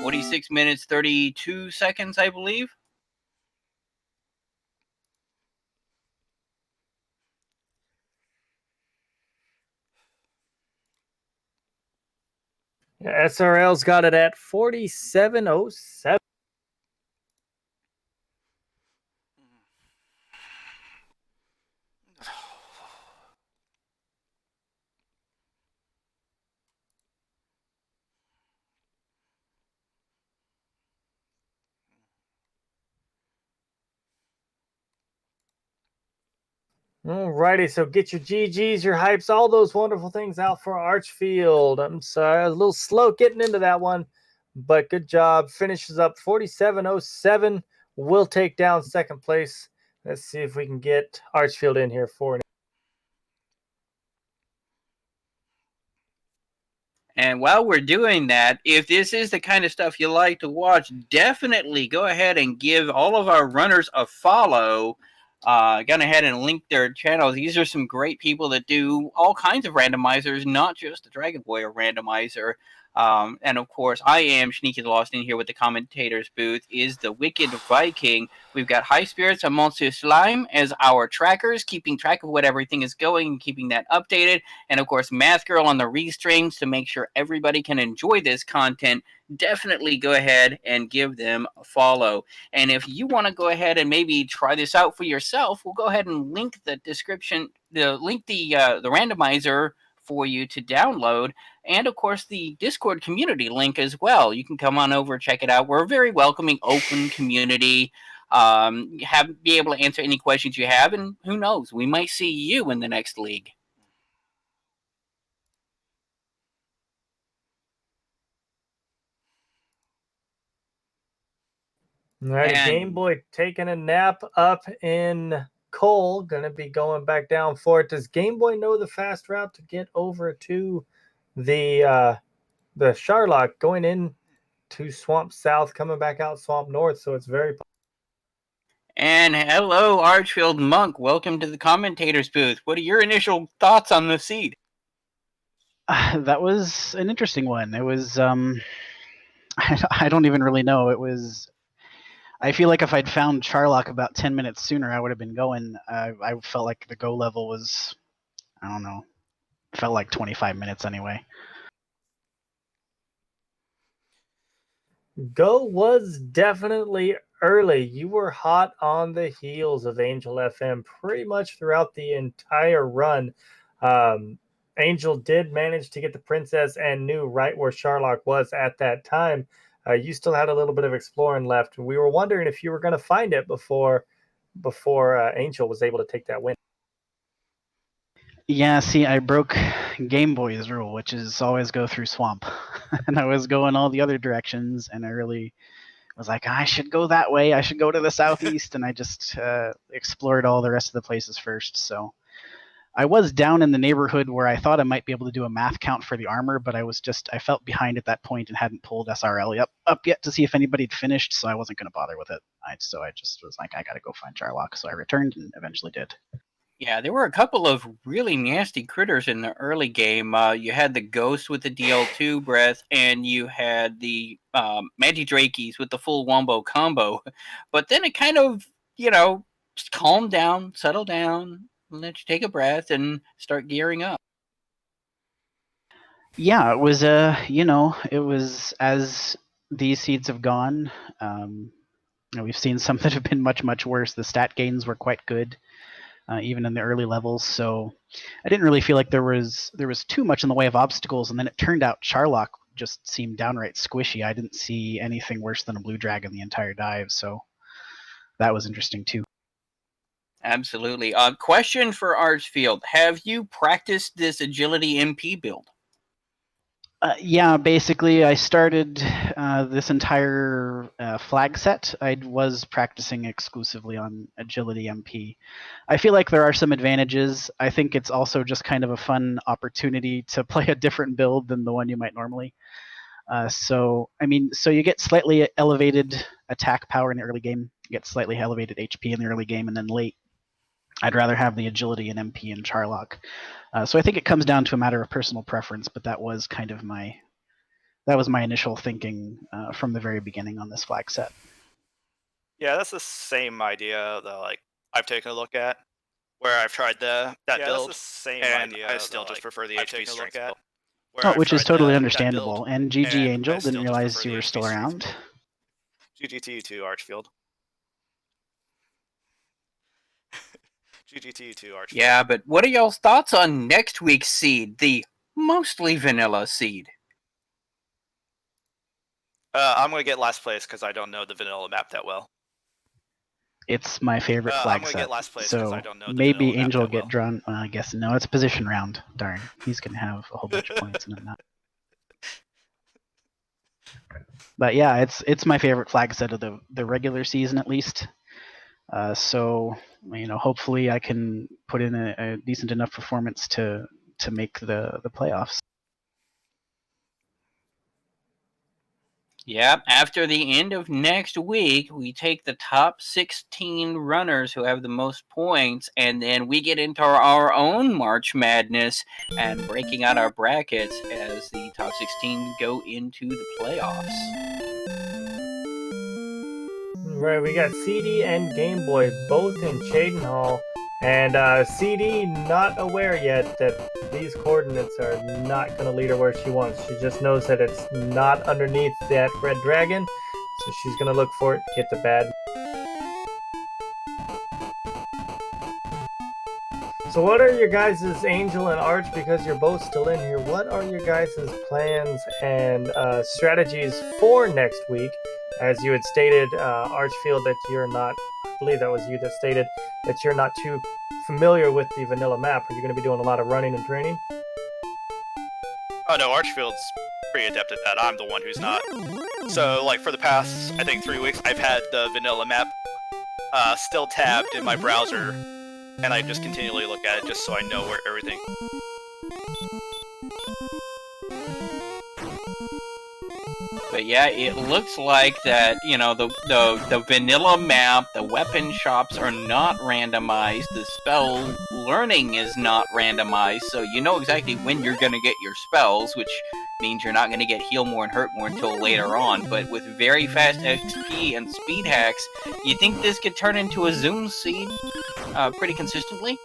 "46 minutes, 32 seconds, I believe. Yeah, SRL's got it at 47:07. Alrighty, so get your GGs, your hypes, all those wonderful things out for Archfield. I'm sorry, I was a little slow getting into that one, but good job. Finishes up 47:07. We'll take down second place. Let's see if we can get Archfield in here for it. And while we're doing that, if this is the kind of stuff you like to watch, definitely go ahead and give all of our runners a follow. Gone ahead and linked their channels. These are some great people that do all kinds of randomizers, not just the Dragon Warrior randomizer. And of course, I am Sneaky the Lost. In here with the commentators booth is the Wicked Viking. We've got High Spirits and Monsieur Slime as our trackers, keeping track of what everything is going and keeping that updated. And of course, Math Girl on the restreams to make sure everybody can enjoy this content. Definitely go ahead and give them a follow. And if you want to go ahead and maybe try this out for yourself, we'll go ahead and link the description, the randomizer for you to download, and of course the Discord community link as well. You can come on over, check it out. We're a very welcoming, open community. Be able to answer any questions you have, and who knows, we might see you in the next league. All right, Game Boy taking a nap up in Cole, gonna be going back down for it. Does Game Boy know the fast route to get over to the Sharlock, going in to Swamp South, coming back out Swamp North? So it's very. And hello, Archfield Monk. Welcome to the commentators booth. What are your initial thoughts on the seed? That was an interesting one. It was I don't even really know. It was. I feel like if I'd found Charlock about 10 minutes sooner, I would have been going. I felt like the go level was, I don't know, felt like 25 minutes anyway. Go was definitely early. You were hot on the heels of Angel FM pretty much throughout the entire run. Angel did manage to get the princess and knew right where Charlock was at that time. You still had a little bit of exploring left. We were wondering if you were going to find it before Angel was able to take that win. Yeah, see, I broke Game Boy's rule, which is always go through swamp. And I was going all the other directions, and I really was like, I should go that way. I should go to the southeast, and I just explored all the rest of the places first. So I was down in the neighborhood where I thought I might be able to do a math count for the armor, but I felt behind at that point and hadn't pulled SRL up yet to see if anybody had finished, so I wasn't going to bother with it. So I just was like, I got to go find Charlock. So I returned and eventually did. Yeah, there were a couple of really nasty critters in the early game. You had the ghost with the DL2 breath, and you had the Mantidrakies with the full wombo combo. But then it kind of, just calmed down, settle down, let you take a breath, and start gearing up. Yeah, it was it was as these seeds have gone. We've seen some that have been much worse. The stat gains were quite good. Even in the early levels. So I didn't really feel like there was too much in the way of obstacles. And then it turned out Charlock just seemed downright squishy. I didn't see anything worse than a blue dragon the entire dive. So that was interesting too. Absolutely. Question for Archfield. Have you practiced this agility MP build? Yeah, basically, I started this entire flag set. I was practicing exclusively on Agility MP. I feel like there are some advantages. I think it's also just kind of a fun opportunity to play a different build than the one you might normally. So you get slightly elevated attack power in the early game, you get slightly elevated HP in the early game, and then late, I'd rather have the Agility and MP and Charlock. So I think it comes down to a matter of personal preference, but that was kind of my initial thinking from the very beginning on this flag set. Yeah, that's the same idea that I've taken a look at, where I've tried that build, that's the same and idea I still just prefer the HP strength build. Which is totally understandable. And GG Angel, didn't realize you were still around. GG to you too, Archfield. GG to you too, Archfield. Yeah, but what are y'all's thoughts on next week's seed, the mostly vanilla seed? I'm going to get last place because I don't know the vanilla map that well. It's my favorite flag I'm gonna set. Get last place so I don't know the maybe Angel will get well. Drawn. I guess no, it's position round. Darn, he's gonna have a whole bunch of points and not. But yeah, it's my favorite flag set of the regular season at least. So hopefully I can put in a decent enough performance to make the playoffs. Yep, after the end of next week, we take the top 16 runners who have the most points, and then we get into our own March Madness and breaking out our brackets as the top 16 go into the playoffs. Right, we got CD and Game Boy both in Cheydinhal, and CD not aware yet that these coordinates are not going to lead her where she wants. She just knows that it's not underneath that red dragon, so she's going to look for it, get the bad. So what are your guys' Angel and Arch, because you're both still in here, what are your guys' plans and strategies for next week? As you had stated, Archfield, that you're not, I believe that was you that stated that you're not too familiar with the vanilla map. Are you going to be doing a lot of running and training? Oh no, Archfield's pretty adept at that. I'm the one who's not. So, for the past, I think 3 weeks, I've had the vanilla map still tabbed in my browser, and I just continually look at it just so I know where everything... But yeah, it looks like that, you know, the vanilla map, the weapon shops are not randomized, the spell learning is not randomized, so you know exactly when you're gonna get your spells, which means you're not gonna get heal more and hurt more until later on. But with very fast XP and speed hacks, you think this could turn into a Zoom seed pretty consistently?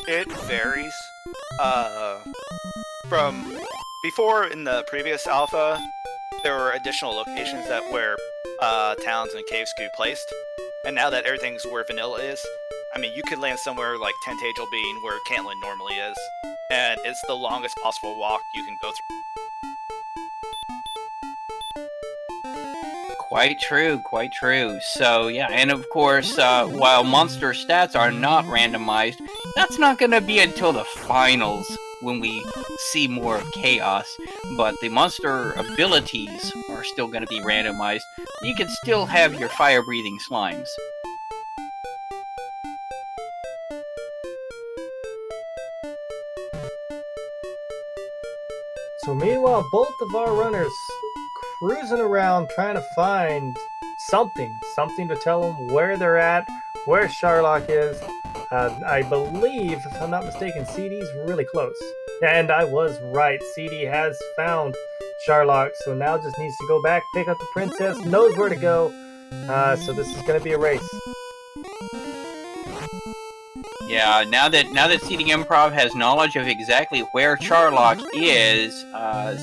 It varies. From before in the previous alpha, there were additional locations that where towns and caves could be placed, and now that everything's where vanilla is, I mean, you could land somewhere like Tentacle Bean where Cantland normally is, and it's the longest possible walk you can go through. Quite true, quite true. So yeah, and of course, while monster stats are not randomized, that's not going to be until the finals when we see more of chaos. But the monster abilities are still going to be randomized. You can still have your fire-breathing slimes. So meanwhile, both of our runners cruising around trying to find something to tell them where they're at, where Sharlock is. I believe, if I'm not mistaken, CD's really close. And I was right. CD has found Sharlock, so now just needs to go back, pick up the princess, knows where to go. So this is going to be a race. Yeah, now that CD Improv has knowledge of exactly where Charlock is,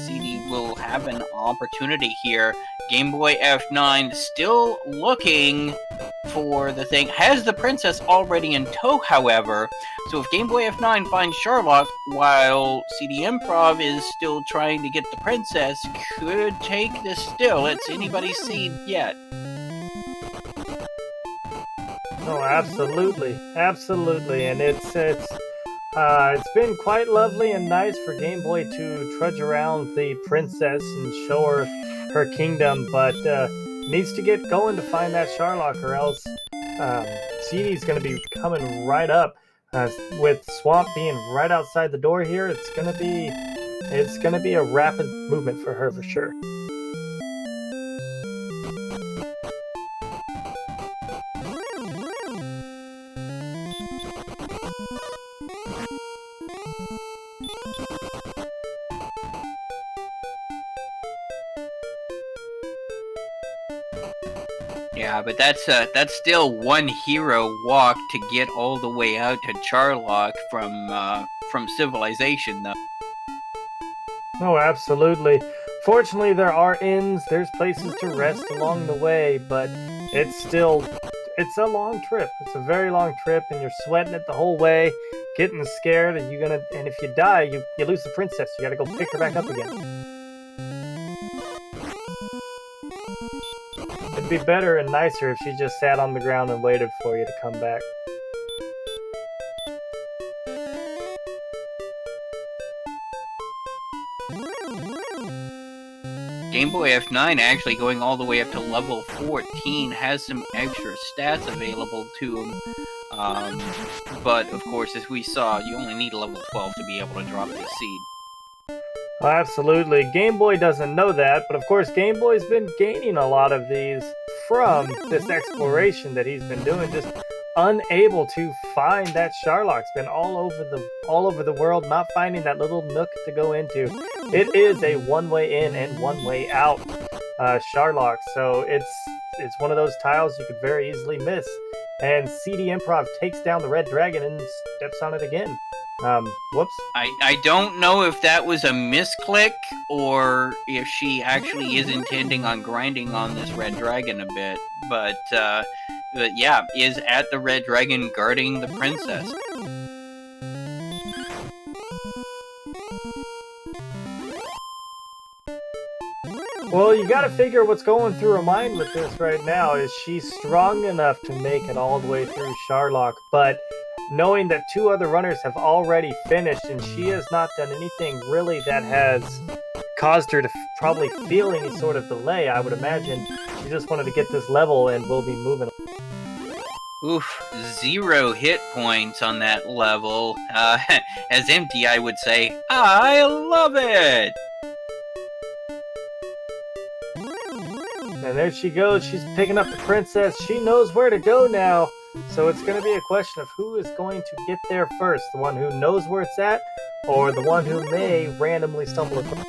CD will have an opportunity here. Game Boy F9 still looking for the thing. Has the princess already in tow, however. So if Game Boy F9 finds Charlock while CD Improv is still trying to get the princess, could take this still. It's anybody's seed yet. Oh, absolutely, and it's been quite lovely and nice for Game Boy to trudge around the princess and show her her kingdom, but needs to get going to find that Sharlock, or else CD's going to be coming right up. With Swamp being right outside the door here, it's gonna be a rapid movement for her for sure. Yeah, but that's still one hero walk to get all the way out to Charlock from civilization, though. Oh, absolutely. Fortunately, there are inns, there's places to rest along the way, but it's a long trip. It's a very long trip, and you're sweating it the whole way, getting scared, and if you die, you lose the princess. You gotta go pick her back up again. It'd be better and nicer if she just sat on the ground and waited for you to come back. Game Boy F9 actually going all the way up to level 14 has some extra stats available to him. But of course, as we saw, you only need a level 12 to be able to drop the seed. Oh, absolutely. Game Boy doesn't know that, but of course Game Boy's been gaining a lot of these from this exploration that he's been doing, just unable to find that Sharlock's been all over the world, not finding that little nook to go into. It is a one-way in and one-way out Sharlock, so it's one of those tiles you could very easily miss. And CD Improv takes down the red dragon and steps on it again. Whoops. I don't know if that was a misclick or if she actually is intending on grinding on this red dragon a bit, but yeah, is at the red dragon guarding the princess. Well, you gotta figure what's going through her mind with this right now. Is she strong enough to make it all the way through Sharlock? But knowing that two other runners have already finished and she has not done anything really that has caused her to probably feel any sort of delay, I would imagine she just wanted to get this level and we'll be moving. Oof, 0 hit points on that level. As Empty, I would say, I love it! And there she goes. She's picking up the princess. She knows where to go now. So it's going to be a question of who is going to get there first. The one who knows where it's at, or the one who may randomly stumble across.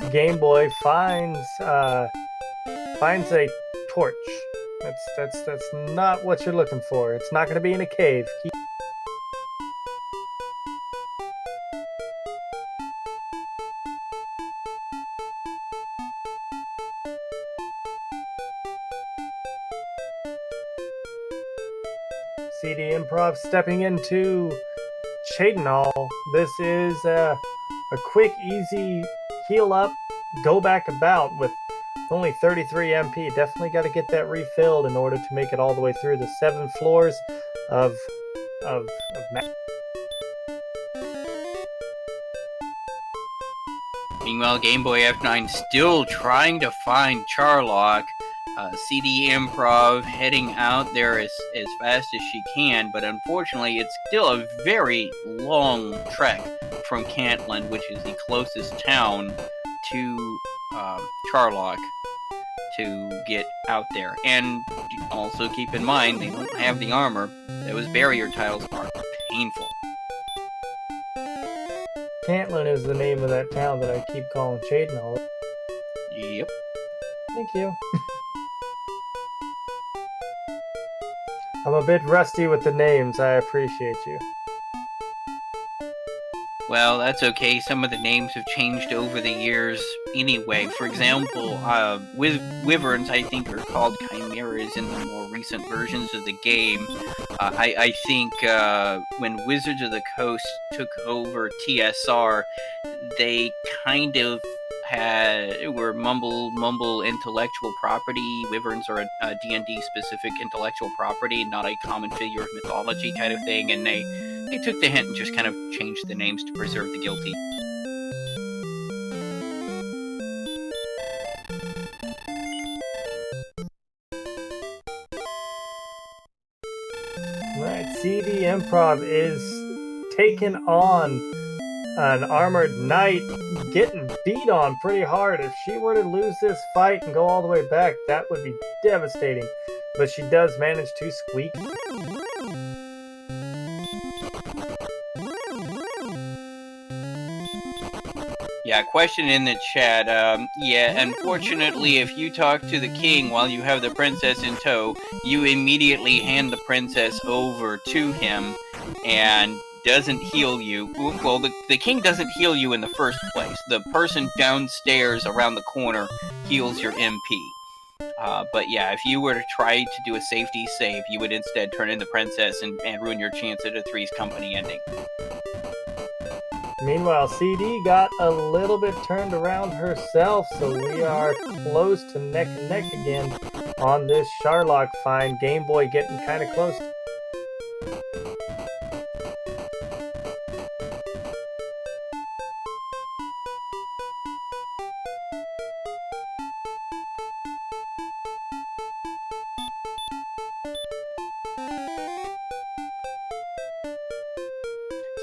Game Boy finds a torch. That's not what you're looking for. It's not going to be in a cave. CD Improv stepping into Chadenall. This is a quick, easy heal up, go back about with only 33 MP. Definitely got to get that refilled in order to make it all the way through the 7 floors of Meanwhile, Game Boy F9 still trying to find Charlock. CD Improv heading out there as fast as she can, but unfortunately it's still a very long trek from Cantland, which is the closest town to Charlock, to get out there. And also keep in mind, they don't have the armor. Those barrier tiles are painful. Cantland is the name of that town that I keep calling Chadenall. Yep. Thank you. I'm a bit rusty with the names. I appreciate you. Well, that's okay. Some of the names have changed over the years anyway. For example, wyverns, I think, are called chimeras in the more recent versions of the game. I think when Wizards of the Coast took over TSR, they kind of were mumble intellectual property. Wyverns are a D&D specific intellectual property, not a common figure of mythology kind of thing, and they took the hint and just kind of changed the names to preserve the guilty. Right, CD Improv is taking on an armored knight, getting beat on pretty hard. If she were to lose this fight and go all the way back, that would be devastating. But she does manage to squeak. Yeah, question in the chat. Yeah, unfortunately, if you talk to the king while you have the princess in tow, you immediately hand the princess over to him and doesn't heal you. Well, the king doesn't heal you in the first place. The person downstairs around the corner heals your MP. But yeah, if you were to try to do a safety save, you would instead turn in the princess and ruin your chance at a Three's Company ending. Meanwhile, CD got a little bit turned around herself, so we are close to neck and neck again on this Charlock find. Game Boy getting kind of close.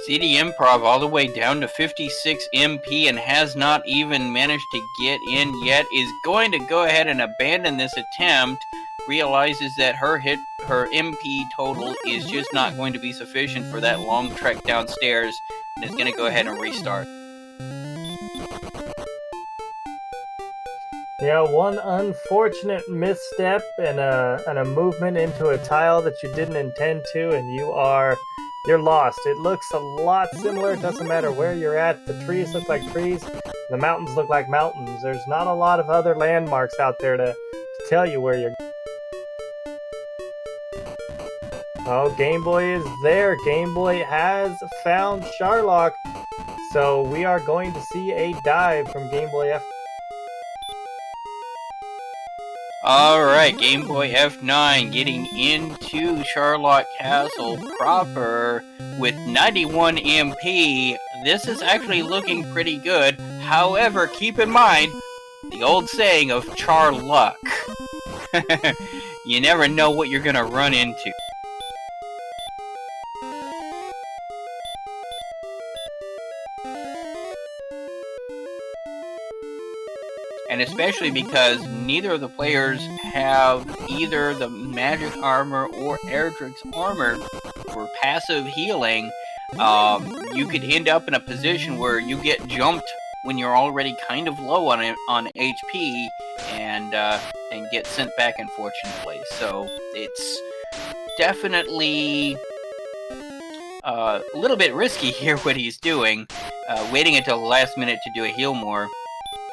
CD Improv all the way down to 56 MP and has not even managed to get in yet, is going to go ahead and abandon this attempt, realizes that her MP total is just not going to be sufficient for that long trek downstairs, and is going to go ahead and restart. Yeah, one unfortunate misstep and a movement into a tile that you didn't intend to, and you're lost. It looks a lot similar. It doesn't matter where you're at. The trees look like trees. The mountains look like mountains. There's not a lot of other landmarks out there to tell you where you're. Oh, Game Boy is there. Game Boy has found Charlock. So we are going to see a dive from Game Boy F. Alright, Game Boy F9 getting into Charlock Castle proper with 91 MP. This is actually looking pretty good. However, keep in mind the old saying of Charluck. You never know what you're gonna run into. And especially because neither of the players have either the magic armor or Erdrick's armor for passive healing, you could end up in a position where you get jumped when you're already kind of low on HP and get sent back, unfortunately. So it's definitely a little bit risky here what he's doing, waiting until the last minute to do a heal more.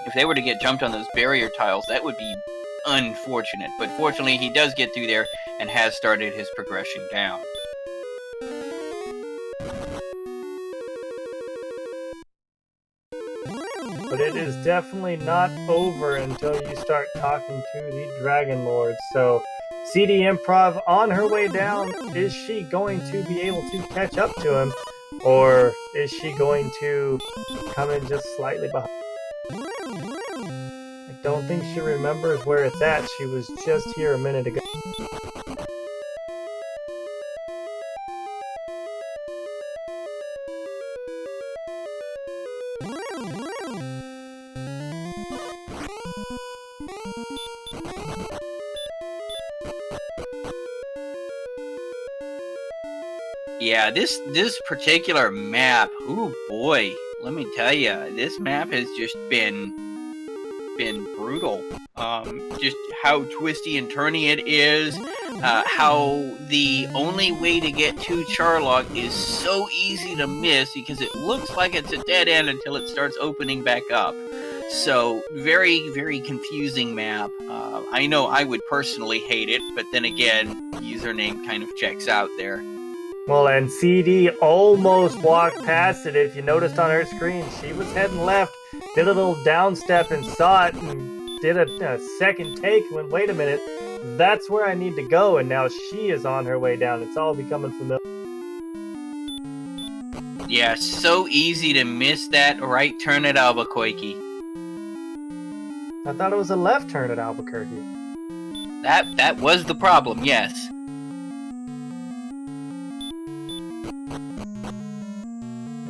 If they were to get jumped on those barrier tiles, that would be unfortunate. But fortunately, he does get through there and has started his progression down. But it is definitely not over until you start talking to the Dragon Lord. So, CD Improv on her way down, is she going to be able to catch up to him? Or is she going to come in just slightly behind? I don't think she remembers where it's at. She was just here a minute ago. Yeah, this particular map, oh boy, let me tell you, this map has just been brutal. Just how twisty and turny it is, how the only way to get to Charlock is so easy to miss because it looks like it's a dead end until it starts opening back up. So, very, very confusing map. I know I would personally hate it, but then again, username kind of checks out there. Well, and CD almost walked past it. If you noticed on her screen, she was heading left, did a little downstep and saw it, and did a second take and went, wait a minute, that's where I need to go, and now she is on her way down. It's all becoming familiar. Yeah, so easy to miss that right turn at Albuquerque. I thought it was a left turn at Albuquerque. That was the problem, yes.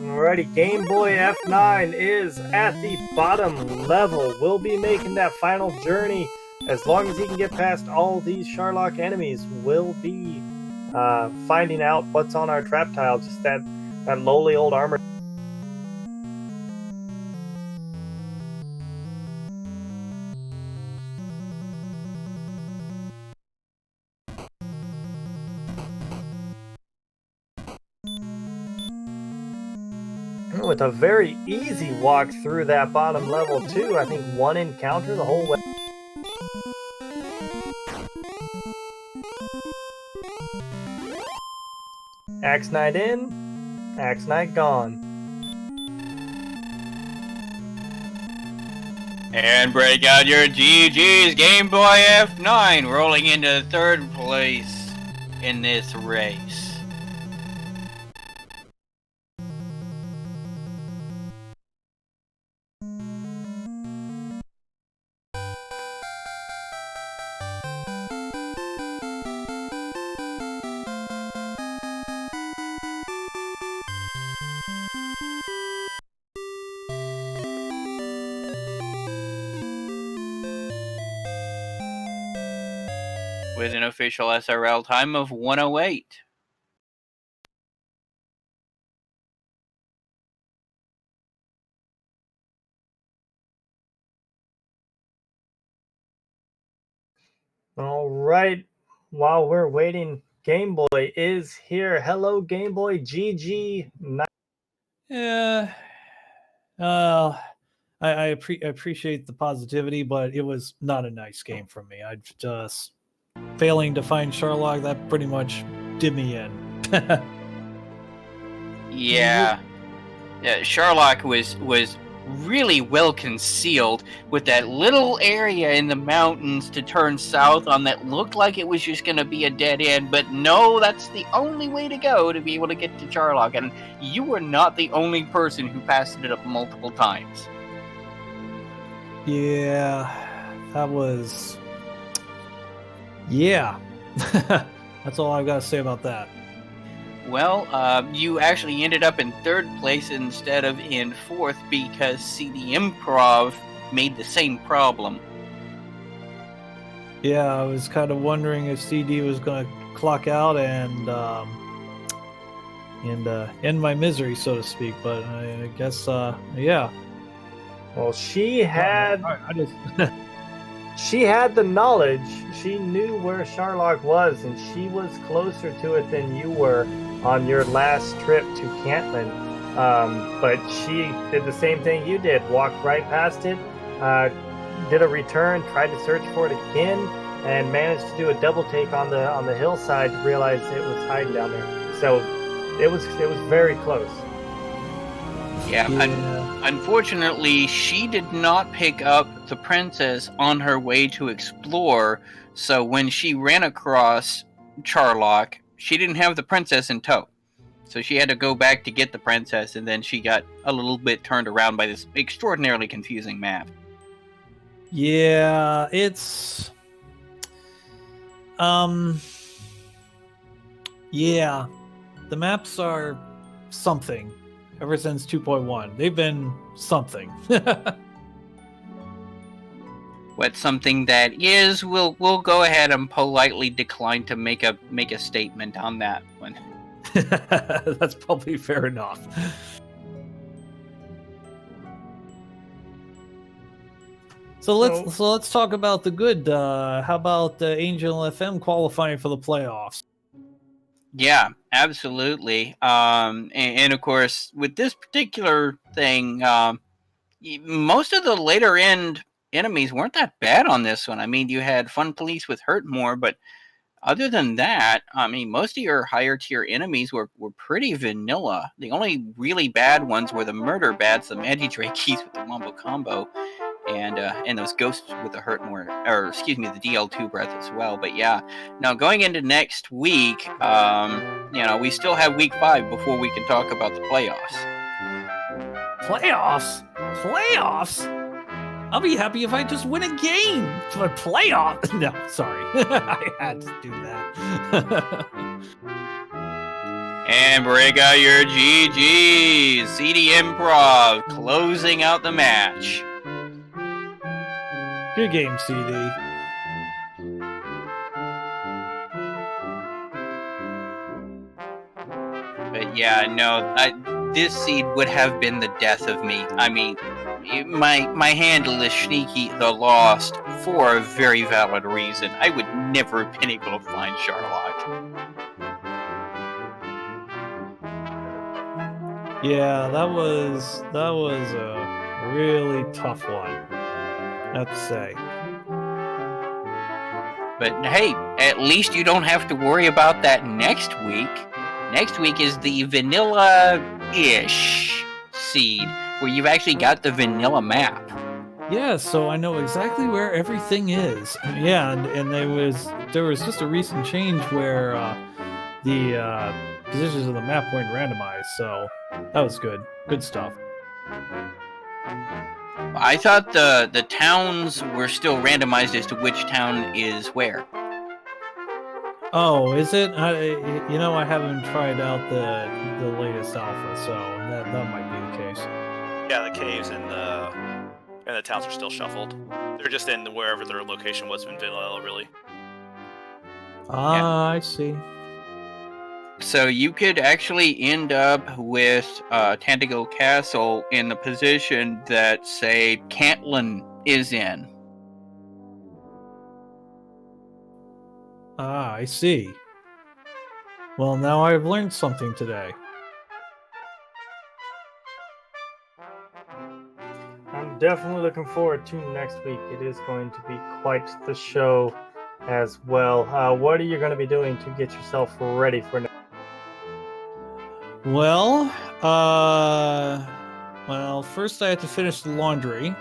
Alrighty, Game Boy F9 is at the bottom level. We'll be making that final journey. As long as he can get past all these Charlock enemies, we'll be finding out what's on our trap tile. Just that lowly old armor. With a very easy walk through that bottom level too. I think one encounter the whole way. Axe Knight in, Axe Knight gone. And break out your GG's, Game Boy F9, rolling into third place in this race. With an official SRL time of 1:08. All right. While we're waiting, Game Boy is here. Hello, Game Boy GG. Yeah. I appreciate the positivity, but it was not a nice game for me. I just failing to find Charlock, that pretty much did me in. Yeah. Charlock was really well concealed with that little area in the mountains to turn south on that looked like it was just going to be a dead end, but no, that's the only way to go to be able to get to Charlock, and you were not the only person who passed it up multiple times. Yeah, that was Yeah. That's all I've got to say about that. Well, you actually ended up in third place instead of in fourth because CD Improv made the same problem. Yeah, I was kind of wondering if CD was going to clock out and end my misery, so to speak. But I guess, yeah. Well, she had I just the knowledge. She knew where Sharlock was, and she was closer to it than you were on your last trip to Cantlin. But she did the same thing you did. Walked right past it, did a return, tried to search for it again, and managed to do a double take on the hillside to realize it was hiding down there. So it was very close. Yeah, unfortunately, she did not pick up the princess on her way to explore, so when she ran across Charlock, she didn't have the princess in tow. So she had to go back to get the princess, and then she got a little bit turned around by this extraordinarily confusing map. Yeah, it's yeah. The maps are something ever since 2.1. They've been something. What something that is, we'll go ahead and politely decline to make a statement on that one. That's probably fair enough. So let's talk about the good. How about Angel FM qualifying for the playoffs? Yeah, absolutely. And of course, with this particular thing, most of the later end enemies weren't that bad on this one. I mean, you had Fun Police with Hurt More, but other than that, I mean, most of your higher tier enemies were pretty vanilla. The only really bad ones were the Murder Bats, the Magidrakeys with the Wombo Combo, and those Ghosts with the Hurt More, or excuse me, the DL2 Breath as well. But yeah, now going into next week, we still have week 5 before we can talk about the playoffs. Playoffs? I'll be happy if I just win a game for playoffs. No, sorry. I had to do that. And break out your GGs. CD Improv closing out the match. Good game, CD. But yeah, no, this seed would have been the death of me. I mean, my handle is Sneaky the Lost for a very valid reason. I would never have been able to find Sharlock. Yeah, that was a really tough one, I have to say. But hey, at least you don't have to worry about that next week. Next week is the vanilla-ish seed, where you've actually got the vanilla map. Yeah, so I know exactly where everything is. Yeah, and there was just a recent change where the positions of the map weren't randomized, so that was good. Good stuff. I thought the towns were still randomized as to which town is where. Oh, is it? I haven't tried out the latest alpha, so that might be the case. Yeah, the caves and the towns are still shuffled. They're just in wherever their location was in vanilla, really. Ah, I see. So you could actually end up with Tantigo Castle in the position that, say, Cantlin is in. Ah, I see. Well, now I've learned something today. I'm definitely looking forward to next week. It is going to be quite the show as well. What are you going to be doing to get yourself ready for next? Well, first I have to finish the laundry.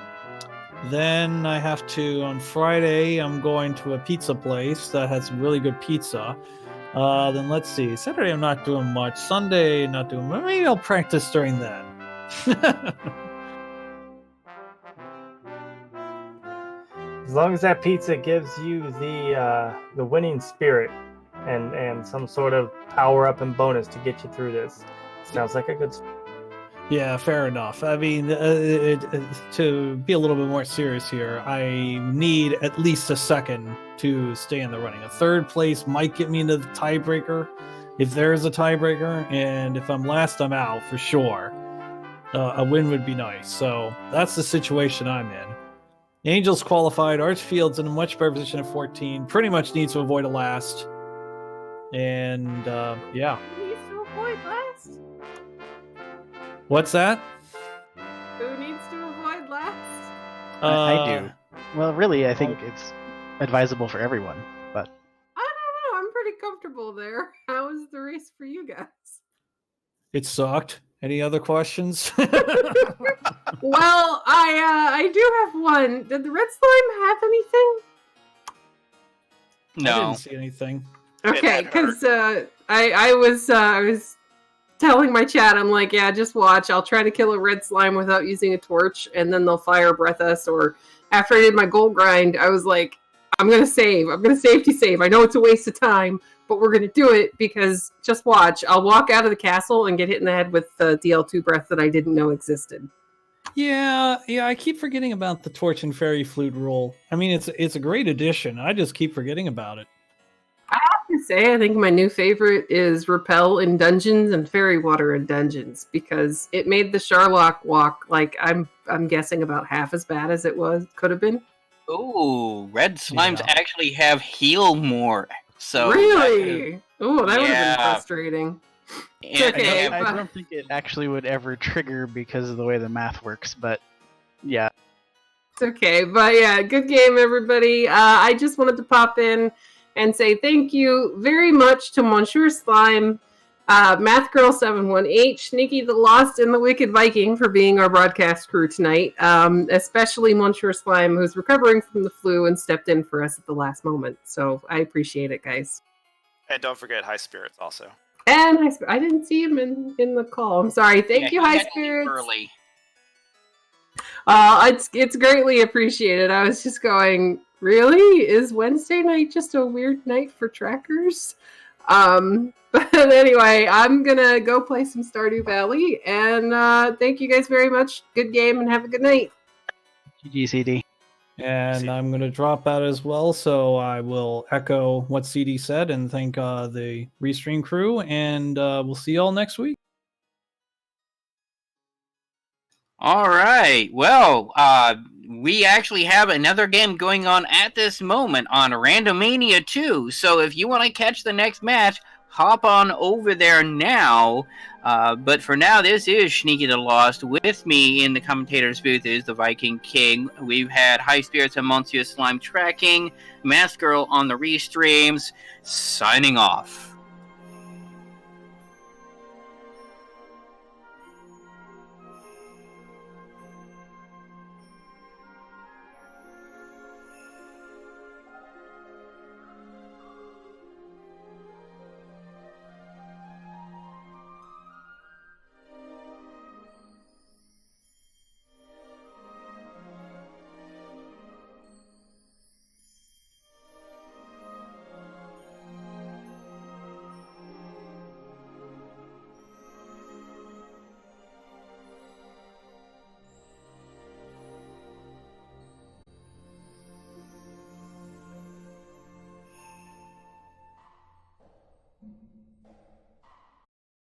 Then I have to, on Friday, I'm going to a pizza place that has some really good pizza. Then let's see. Saturday I'm not doing much. Sunday not doing much. Maybe I'll practice during that. As long as that pizza gives you the winning spirit and some sort of power up and bonus to get you through this, sounds like a good. Yeah, fair enough. I mean, to be a little bit more serious here, I need at least a second to stay in the running. A third place might get me into the tiebreaker, if there's a tiebreaker, and if I'm last, I'm out for sure. A win would be nice. So that's the situation I'm in. Angels qualified. Archfield's in a much better position at 14. Pretty much needs to avoid a last. And yeah. Who needs to avoid last? What's that? Who needs to avoid last? I do. Well, really, I think it's advisable for everyone. But I don't know. I'm pretty comfortable there. How was the race for you guys? It sucked. Any other questions? Well, I do have one. Did the red slime have anything? I No. didn't see anything. Okay, had because I was telling my chat, I'm like, yeah, just watch. I'll try to kill a red slime without using a torch, and then they'll fire breath us. Or after I did my gold grind, I was like, I'm gonna save. I'm gonna safety save. I know it's a waste of time, but we're gonna do it because just watch. I'll walk out of the castle and get hit in the head with the DL2 breath that I didn't know existed. Yeah, I keep forgetting about the torch and fairy flute rule. I mean, it's a great addition. I just keep forgetting about it. I have to say, I think my new favorite is repel in dungeons and fairy water in dungeons because it made the Sharlock walk like I'm guessing about half as bad as it could have been. Ooh, red slimes Yeah. actually have heal more. So Really? Oh, that would have Yeah. been frustrating. and Okay, they have- I don't think it actually would ever trigger because of the way the math works. But yeah, It's okay, but yeah, good game, everybody. I just wanted to pop in and say thank you very much to Monsieur Slime, Math Girl 718, Sneaky the Lost, and the Wicked Viking for being our broadcast crew tonight. Especially Monsieur Slime, who's recovering from the flu and stepped in for us at the last moment. So I appreciate it, guys. And don't forget High Spirits also. And I didn't see him in the call. I'm sorry. Thank yeah, you, he High had to leave Spirits. early. It's greatly appreciated. I was just going, really? Is Wednesday night just a weird night for trackers? But anyway, I'm gonna go play some Stardew Valley, and thank you guys very much. Good game, and have a good night. GGCD. And I'm going to drop out as well, so I will echo what CD said and thank the Restream crew, and we'll see you all next week. All right. Well, we actually have another game going on at this moment on Randomania 2. So if you want to catch the next match, hop on over there now. But for now, this is Sneaky the Lost. With me in the commentator's booth is the Viking King. We've had High Spirits and Monsieur Slime tracking, Mask Girl on the restreams. Signing off.